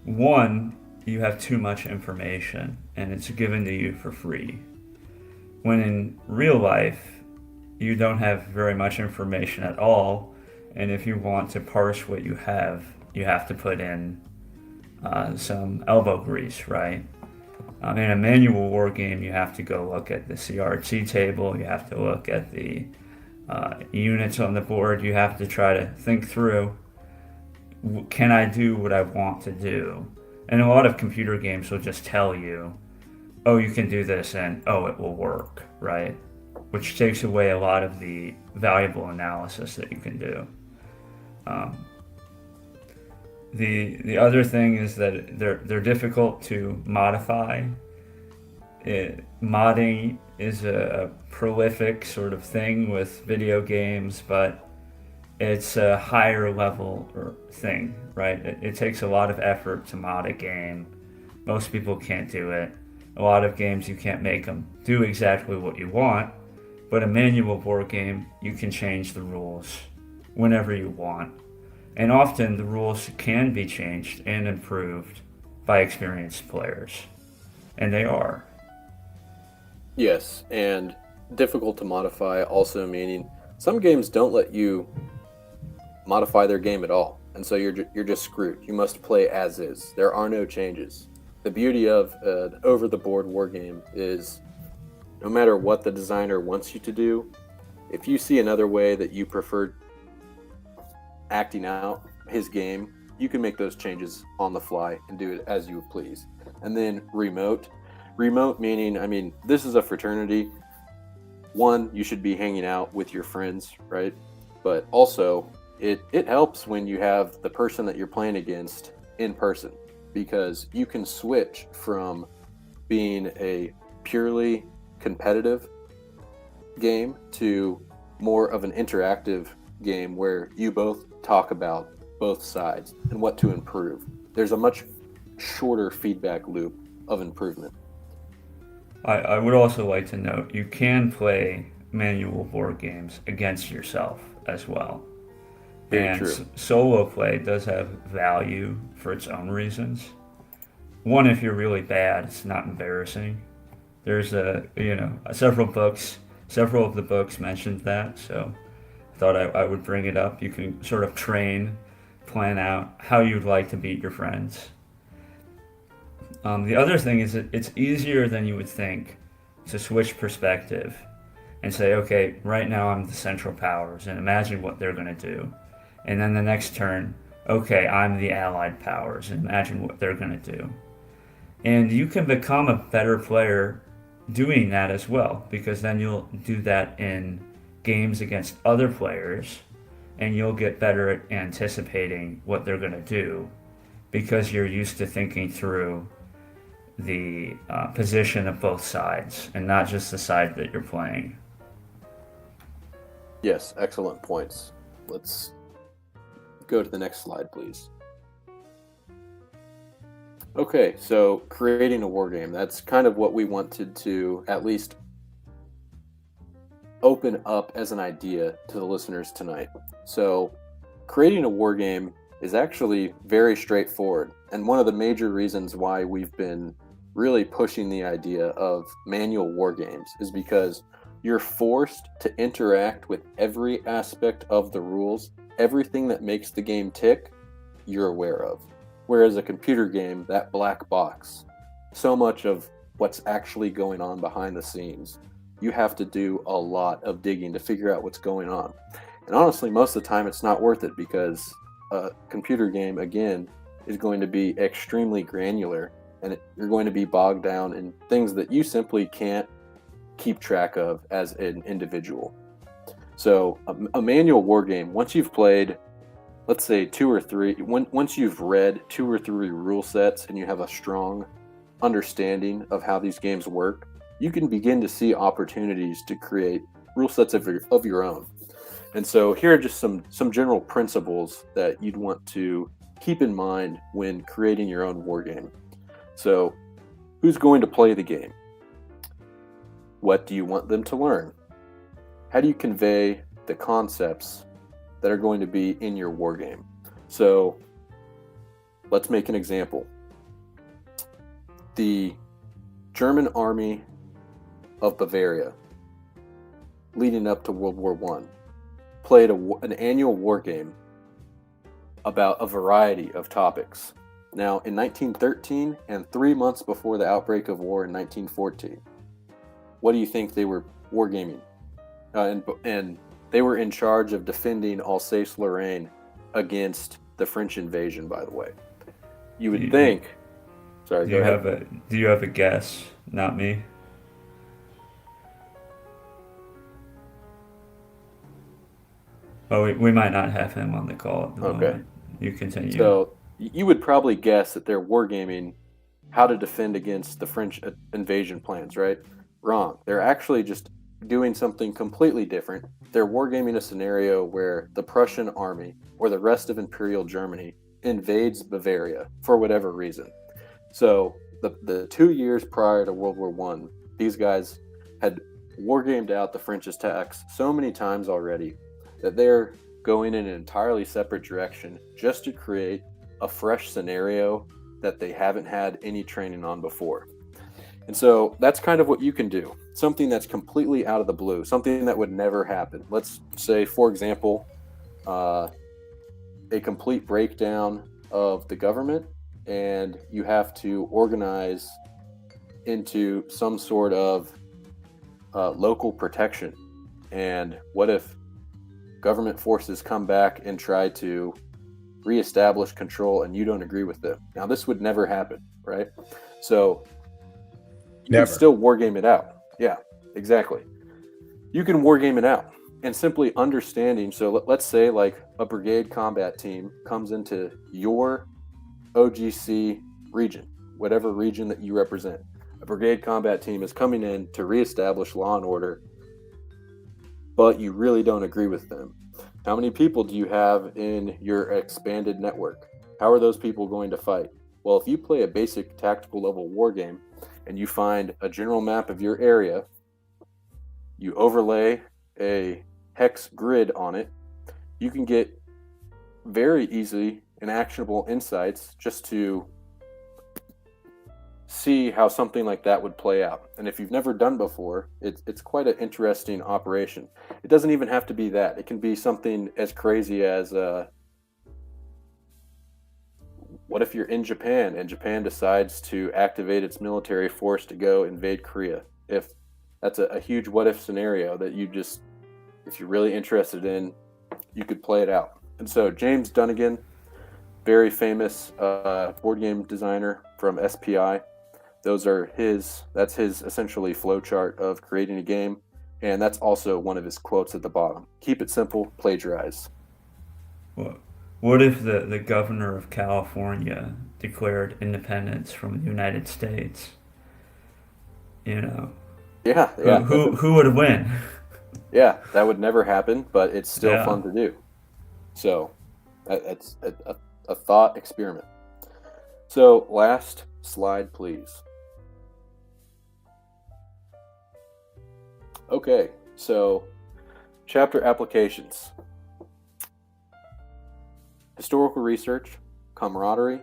One, you have too much information and it's given to you for free. When in real life, you don't have very much information at all, and if you want to parse what you have to put in some elbow grease, right? In a manual war game, you have to go look at the CRT table, you have to look at the units on the board, you have to try to think through, can I do what I want to do? And a lot of computer games will just tell you, oh, you can do this, and oh, it will work, right? Which takes away a lot of the valuable analysis that you can do. The other thing is that they're difficult to modify. Modding is a prolific sort of thing with video games, but it's a higher level thing, right? It takes a lot of effort to mod a game. Most people can't do it. A lot of games you can't make them do exactly what you want, but a manual board game, you can change the rules whenever you want. And often the rules can be changed and improved by experienced players. And they are. Yes, and difficult to modify also meaning some games don't let you modify their game at all. And so you're just screwed. You must play as is. There are no changes. The beauty of an over-the-board war game is no matter what the designer wants you to do, if you see another way that you prefer acting out his game, you can make those changes on the fly and do it as you please. And then remote meaning, this is a fraternity. One, you should be hanging out with your friends, right? But also, it helps when you have the person that you're playing against in person, because you can switch from being a purely competitive game to more of an interactive game where you both talk about both sides and what to improve. There's a much shorter feedback loop of improvement. I would also like to note, you can play manual board games against yourself as well. Very true. Solo play does have value for its own reasons. One, if you're really bad, it's not embarrassing. There's several of the books mentioned that, so I thought I would bring it up. You can sort of plan out how you'd like to beat your friends. The other thing is that it's easier than you would think to switch perspective and say, okay, right now I'm the Central Powers, and imagine what they're going to do. And then the next turn, okay, I'm the Allied Powers, and imagine what they're going to do. And you can become a better player doing that as well, because then you'll do that in games against other players, and you'll get better at anticipating what they're going to do, because you're used to thinking through the position of both sides and not just the side that you're playing. Yes, excellent points. Let's go to the next slide, please. Okay, so creating a war game, that's kind of what we wanted to at least open up as an idea to the listeners tonight. So creating a war game is actually very straightforward, and one of the major reasons why we've been really pushing the idea of manual war games is because you're forced to interact with every aspect of the rules. Everything that makes the game tick, you're aware of. Whereas a computer game, that black box, so much of what's actually going on behind the scenes, you have to do a lot of digging to figure out what's going on. And honestly, most of the time it's not worth it, because a computer game, again, is going to be extremely granular, and you're going to be bogged down in things that you simply can't keep track of as an individual. So a manual war game, once you've played, let's say once you've read 2 or 3 rule sets and you have a strong understanding of how these games work, you can begin to see opportunities to create rule sets of your own. And so here are just some general principles that you'd want to keep in mind when creating your own war game. So, who's going to play the game? What do you want them to learn? How do you convey the concepts that are going to be in your war game? So, let's make an example. The German army of Bavaria, leading up to World War I, played an annual war game about a variety of topics. Now, in 1913 and 3 months before the outbreak of war in 1914, what do you think they were wargaming? And they were in charge of defending Alsace-Lorraine against the French invasion, by the way. You would think... Sorry, go ahead. Do you have a guess? Not me. Oh, we might not have him on the call at the moment. You continue. So you would probably guess that they're wargaming how to defend against the French invasion plans, right? Wrong. They're actually just doing something completely different. They're wargaming a scenario where the Prussian army or the rest of Imperial Germany invades Bavaria for whatever reason. So the 2 years prior to World War I, these guys had wargamed out the French attacks so many times already that they're going in an entirely separate direction just to create a fresh scenario that they haven't had any training on before. And so that's kind of what you can do. Something that's completely out of the blue, something that would never happen. Let's say, for example, a complete breakdown of the government, and you have to organize into some sort of local protection. And what if government forces come back and try to reestablish control and you don't agree with them? Now, this would never happen, right? So you can still wargame it out. Yeah, exactly. You can wargame it out and simply understanding. So let's say like a brigade combat team comes into your OGC region, whatever region that you represent. A brigade combat team is coming in to reestablish law and order, but you really don't agree with them. How many people do you have in your expanded network? How are those people going to fight? Well, if you play a basic tactical level war game and you find a general map of your area, you overlay a hex grid on it, you can get very easy and actionable insights just to see how something like that would play out. And if you've never done before, it's quite an interesting operation. It doesn't even have to be that. It can be something as crazy as what if you're in Japan and Japan decides to activate its military force to go invade Korea? If that's a huge what if scenario that if you're really interested in, you could play it out. And so James Dunnigan, very famous board game designer from SPI. That's his essentially flowchart of creating a game. And that's also one of his quotes at the bottom. Keep it simple, plagiarize. What if the governor of California declared independence from the United States? Yeah. Who would win? Yeah, that would never happen, but it's still fun to do. So that's a thought experiment. So last slide, please. Okay, so chapter applications. Historical research, camaraderie,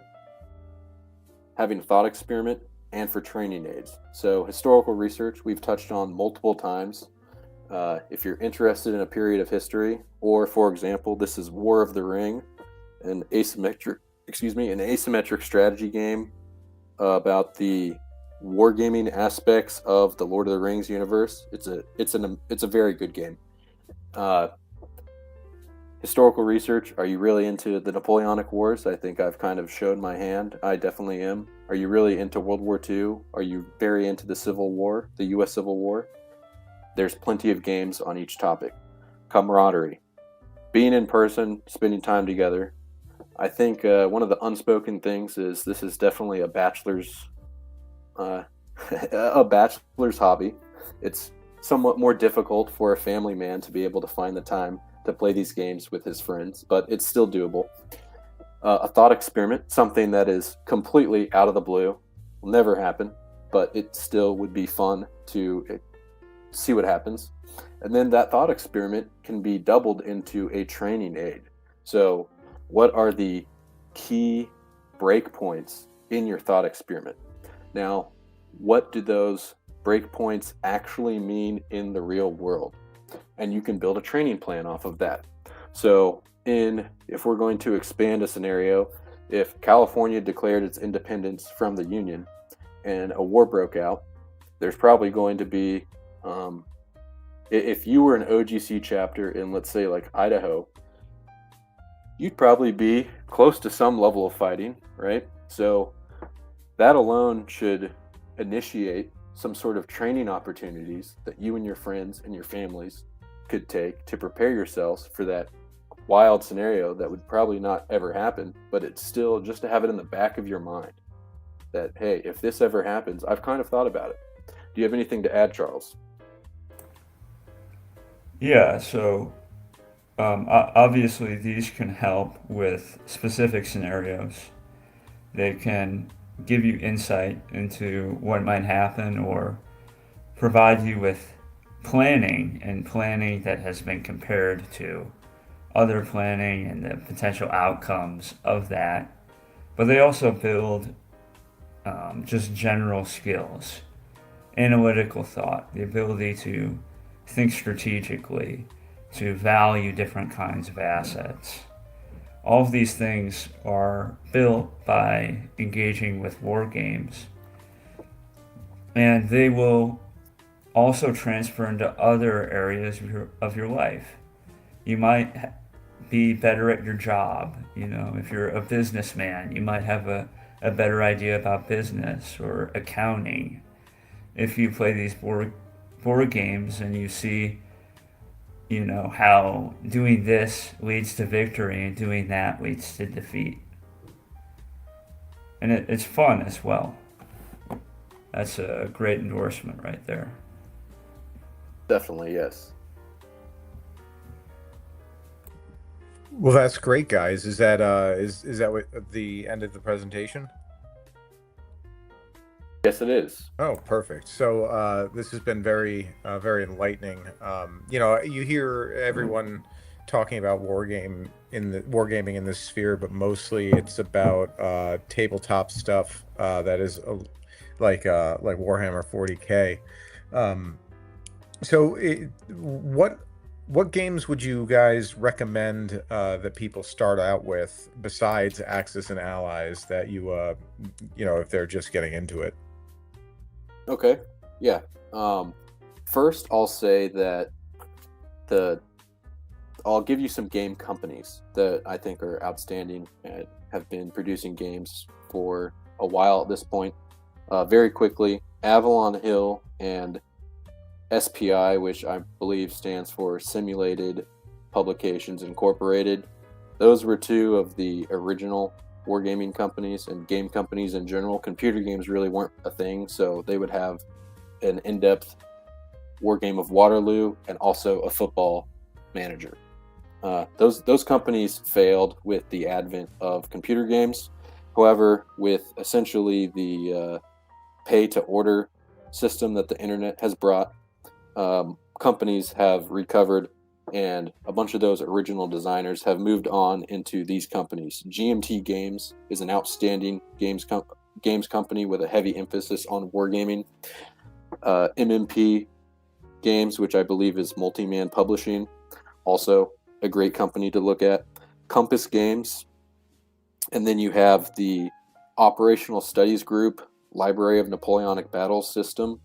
having a thought experiment, and for training aids. So historical research we've touched on multiple times. If you're interested in a period of history, or for example, this is War of the Ring, an asymmetric strategy game about the wargaming aspects of the Lord of the Rings universe. It's a very good game. Historical research. Are you really into the Napoleonic Wars? I think I've kind of shown my hand. I definitely am. Are you really into World War II? Are you very into the Civil War, the U.S. Civil War? There's plenty of games on each topic. camaraderie, being in person, spending time together. I think one of the unspoken things is this is definitely a bachelor's a bachelor's hobby. It's somewhat more difficult for a family man to be able to find the time to play these games with his friends, but it's still doable. A thought experiment, something that is completely out of the blue, will never happen, but it still would be fun to see what happens. And then that thought experiment can be doubled into a training aid. So, what are the key breakpoints in your thought experiment? Now, what do those breakpoints actually mean in the real world? And you can build a training plan off of that. So, if we're going to expand a scenario, if California declared its independence from the Union and a war broke out, there's probably going to be, if you were an OGC chapter in, let's say, like Idaho, you'd probably be close to some level of fighting, right? So that alone should initiate some sort of training opportunities that you and your friends and your families could take to prepare yourselves for that wild scenario that would probably not ever happen, but it's still just to have it in the back of your mind that, hey, if this ever happens, I've kind of thought about it. Do you have anything to add, Charles? Yeah, so obviously these can help with specific scenarios. They can give you insight into what might happen or provide you with planning and planning that has been compared to other planning and the potential outcomes of that. But they also build just general skills, analytical thought, the ability to think strategically, to value different kinds of assets. All of these things are built by engaging with war games, and they will also transfer into other areas of your life. You might be better at your job. If you're a businessman, you might have a better idea about business or accounting. If you play these board games and you see, how doing this leads to victory and doing that leads to defeat. And it's fun as well. That's a great endorsement right there. Definitely, yes. Well, that's great, guys. Is that what the end of the presentation? Yes, it is. Oh, perfect. So this has been very enlightening. You hear everyone talking about wargaming in this sphere, but mostly it's about tabletop stuff that is like Warhammer 40K. What games would you guys recommend that people start out with besides Axis and Allies that if they're just getting into it? Okay. Yeah. First, I'll say that I'll give you some game companies that I think are outstanding and have been producing games for a while at this point. Very quickly, Avalon Hill and SPI, which I believe stands for Simulated Publications Incorporated. Those were two of the original wargaming companies and game companies in general. Computer games really weren't a thing, so they would have an in-depth war game of Waterloo and also a football manager. Those companies failed with the advent of computer games. However, with essentially the pay-to-order system that the internet has brought, companies have recovered, and a bunch of those original designers have moved on into these companies. GMT Games is an outstanding games company with a heavy emphasis on wargaming. MMP Games, which I believe is Multi-Man Publishing, also a great company to look at. Compass Games, and then you have the Operational Studies Group Library of Napoleonic Battles system.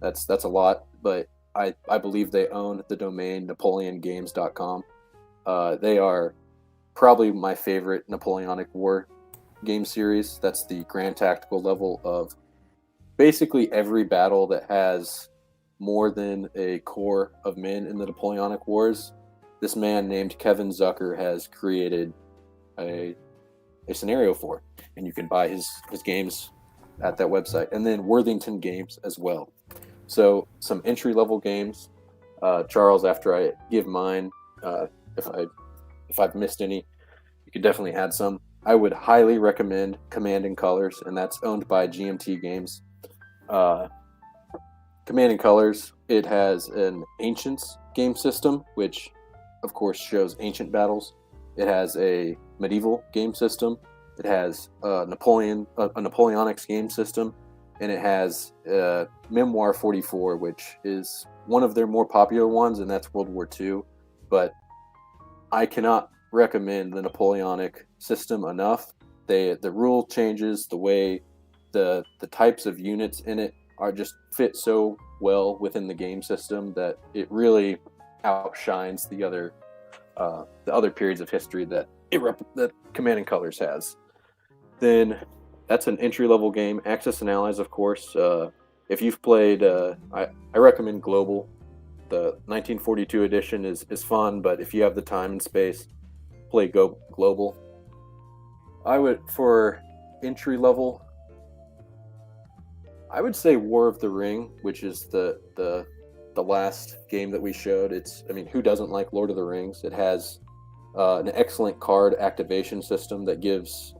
That's a lot, but I believe they own the domain NapoleonGames.com. They are probably my favorite Napoleonic War game series. That's the grand tactical level of basically every battle that has more than a corps of men in the Napoleonic Wars. this man named Kevin Zucker has created a scenario for, and you can buy his games at that website. And then Worthington Games as well. So some entry-level games. Charles, after I give mine, if I've missed any, you could definitely add some. I would highly recommend Command and Colors, and that's owned by GMT Games. Command and Colors, it has an Ancients game system, which of course shows ancient battles. It has a medieval game system. It has a Napoleonics game system, and it has Memoir 44, which is one of their more popular ones, and that's World War II. But I cannot recommend the Napoleonic system enough. The rule changes, the way the types of units in it are just fit so well within the game system that it really outshines the other periods of history that Command and Colors has. Then that's an entry-level game. Axis and Allies, of course. If you've played, I recommend Global. The 1942 edition is fun, but if you have the time and space, play Global. I would, for entry-level, I would say War of the Ring, which is the last game that we showed. Who doesn't like Lord of the Rings? It has an excellent card activation system that gives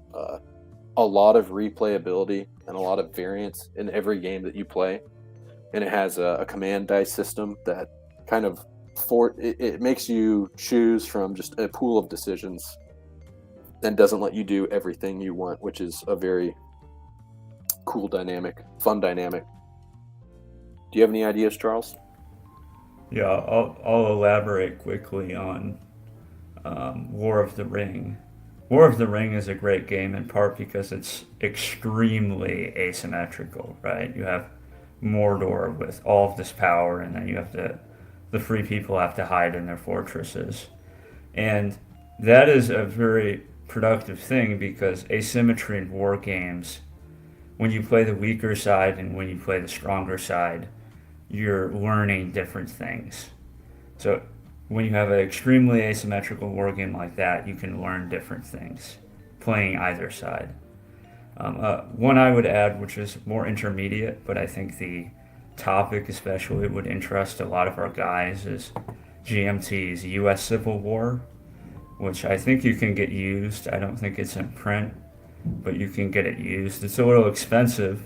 a lot of replayability and a lot of variance in every game that you play. And it has a command dice system that kind of it makes you choose from just a pool of decisions and doesn't let you do everything you want, which is a very cool dynamic, fun dynamic. Do you have any ideas, Charles? Yeah, I'll elaborate quickly on War of the Ring. War of the Ring is a great game in part because it's extremely asymmetrical, right? You have Mordor with all of this power, and then you have the free people have to hide in their fortresses. And that is a very productive thing because asymmetry in war games, when you play the weaker side and when you play the stronger side, you're learning different things. So when you have an extremely asymmetrical war game like that, you can learn different things playing either side. One I would add, which is more intermediate, but I think the topic especially would interest a lot of our guys, is GMT's U.S. Civil War, which I think you can get used. I don't think it's in print, but you can get it used. It's a little expensive,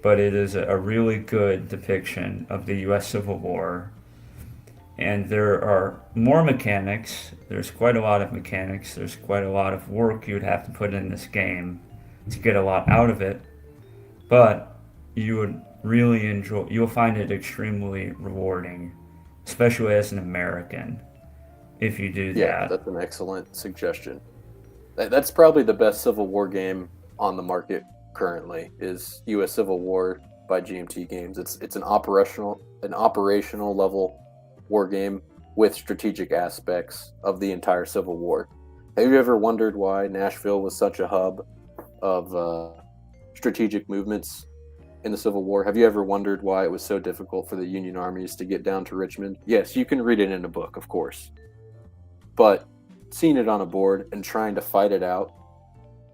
but it is a really good depiction of the U.S. Civil War. And there are more mechanics. There's quite a lot of mechanics. There's quite a lot of work you would have to put in this game to get a lot out of it. But you would really enjoy, you'll find it extremely rewarding, especially as an American, if you do that. Yeah, that's an excellent suggestion. That's probably the best Civil War game on the market currently, is U.S. Civil War by GMT Games. It's an operational level war game with strategic aspects of the entire Civil War. Have you ever wondered why Nashville was such a hub of strategic movements in the Civil War? Have you ever wondered why it was so difficult for the Union armies to get down to Richmond? Yes, you can read it in a book, of course. But seeing it on a board and trying to fight it out,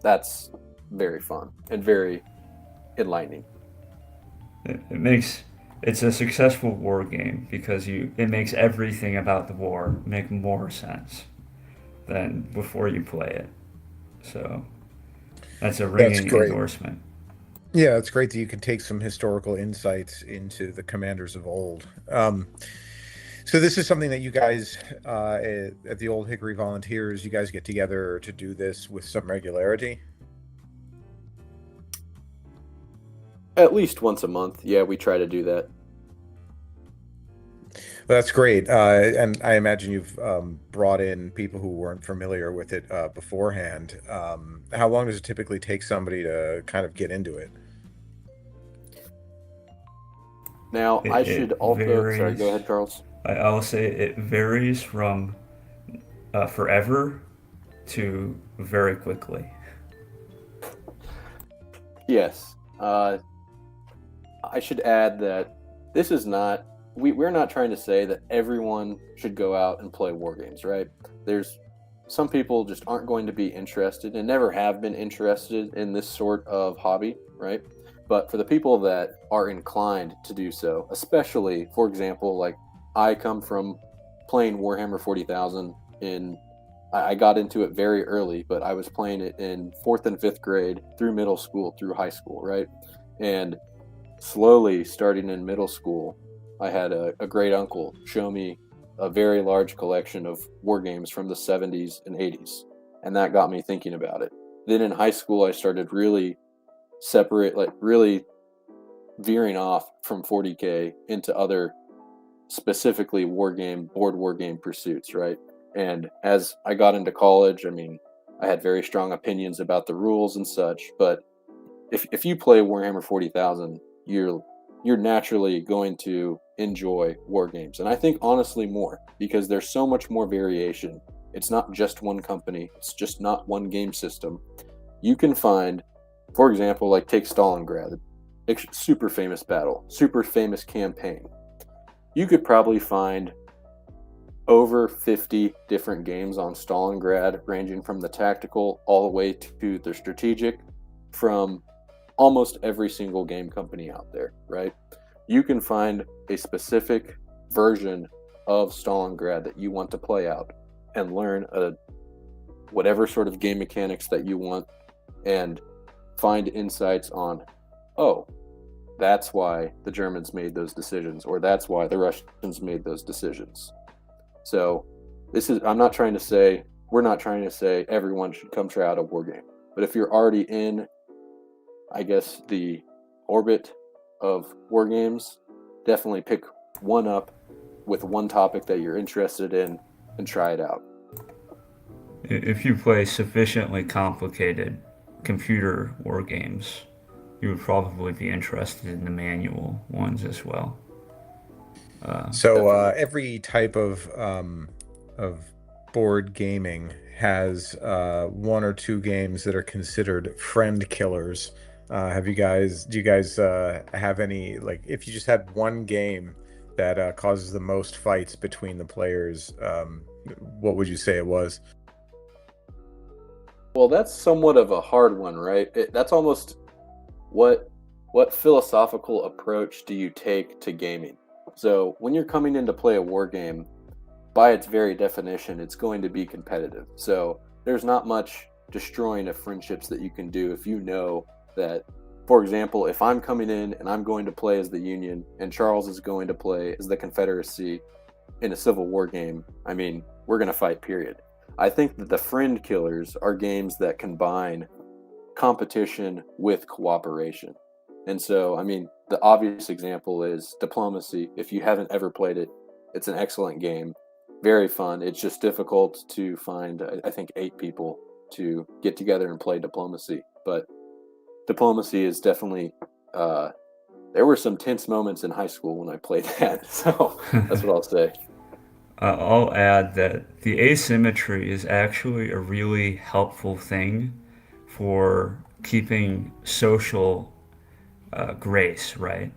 that's very fun and very enlightening. It's a successful war game because it makes everything about the war make more sense than before you play it. So that's a ringing endorsement. Yeah, it's great that you can take some historical insights into the commanders of old. So this is something that you guys at the Old Hickory Volunteers, you guys get together to do this with some regularity? At least once a month. Yeah, we try to do that. Well, that's great. And I imagine you've brought in people who weren't familiar with it beforehand. How long does it typically take somebody to kind of get into it? Now, I should also... varies. Sorry, go ahead, Charles. I'll say it varies from forever to very quickly. Yes. I should add that this is not we're not trying to say that everyone should go out and play war games, right? There's some people just aren't going to be interested and never have been interested in this sort of hobby, right? But for the people that are inclined to do so, especially, for example, like I come from playing Warhammer 40,000 in, I got into it very early, but I was playing it in fourth and fifth grade through middle school, through high school, right? And slowly, starting in middle school, I had a great uncle show me a very large collection of war games from the 70s and 80s. And that got me thinking about it. Then in high school, I started really really veering off from 40K into other specifically board war game pursuits, right? And as I got into college, I mean, I had very strong opinions about the rules and such, but if you play Warhammer 40,000, you're naturally going to enjoy war games. And I think honestly more, because there's so much more variation. It's not just one company, it's just not one game system. You can find, for example, like take Stalingrad, super famous battle, super famous campaign. You could probably find over 50 different games on Stalingrad, ranging from the tactical all the way to the strategic, from almost every single game company out there, right? You can find a specific version of Stalingrad that you want to play out and learn whatever sort of game mechanics that you want, and find insights on, oh, that's why the Germans made those decisions, or that's why the Russians made those decisions. So we're not trying to say everyone should come try out a war game. But if you're already in, I guess, the orbit of war games, definitely pick one up with one topic that you're interested in and try it out. If you play sufficiently complicated computer war games, you would probably be interested in the manual ones as well. So every type of board gaming has one or two games that are considered friend killers. Do you guys have any, like, if you just had one game that causes the most fights between the players, what would you say it was? Well, that's somewhat of a hard one, right? That's almost what philosophical approach do you take to gaming? So when you're coming in to play a war game, by its very definition, it's going to be competitive. So there's not much destroying of friendships that you can do if you know that, for example, if I'm coming in and I'm going to play as the Union and Charles is going to play as the Confederacy in a Civil War game, I mean, we're going to fight, period. I think that the friend killers are games that combine competition with cooperation. And so, I mean, the obvious example is Diplomacy. If you haven't ever played it, it's an excellent game. Very fun. It's just difficult to find, I think, 8 people to get together and play Diplomacy. But Diplomacy is definitely, there were some tense moments in high school when I played that. So that's what I'll say. I'll add that the asymmetry is actually a really helpful thing for keeping social grace, right?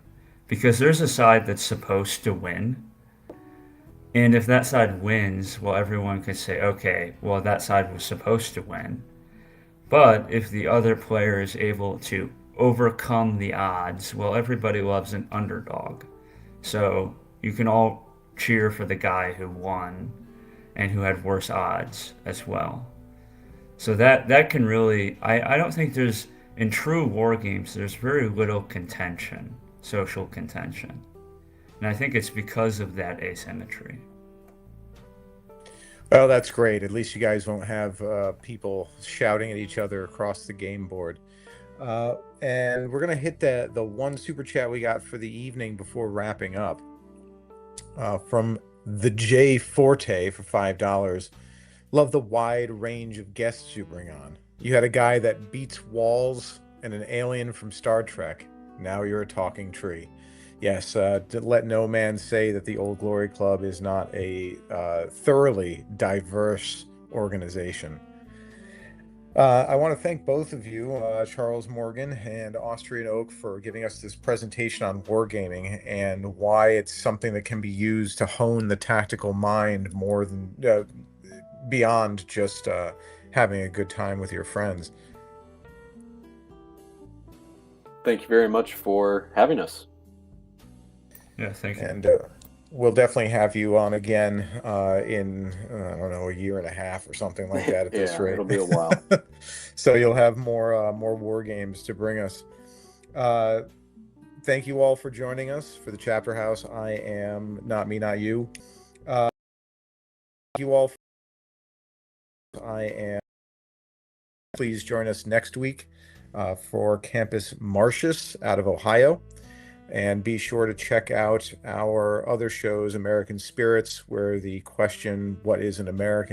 Because there's a side that's supposed to win. And if that side wins, well, everyone can say, okay, well, that side was supposed to win. But if the other player is able to overcome the odds, well, everybody loves an underdog. So you can all cheer for the guy who won and who had worse odds as well. So that can really, I don't think there's, in true war games, there's very little contention, social contention. And I think it's because of that asymmetry. Well, that's great. At least you guys won't have people shouting at each other across the game board. And we're going to hit the one super chat we got for the evening before wrapping up. From the J Forte for $5. Love the wide range of guests you bring on. You had a guy that beats walls and an alien from Star Trek. Now you're a talking tree. Yes, let no man say that the Old Glory Club is not a thoroughly diverse organization. I want to thank both of you, Charles Morgan and Austrian Oak, for giving us this presentation on wargaming and why it's something that can be used to hone the tactical mind more than beyond just having a good time with your friends. Thank you very much for having us. Yeah, thank you. And we'll definitely have you on again in, I don't know, a year and a half or something like that at this rate. It'll be a while. So you'll have more war games to bring us. Thank you all for joining us for the Chapter House. I am NotMeNotYou. Thank you all. I am. Please join us next week for Campus Martius out of Ohio. And be sure to check out our other shows, American Spirits, where the question, what is an American?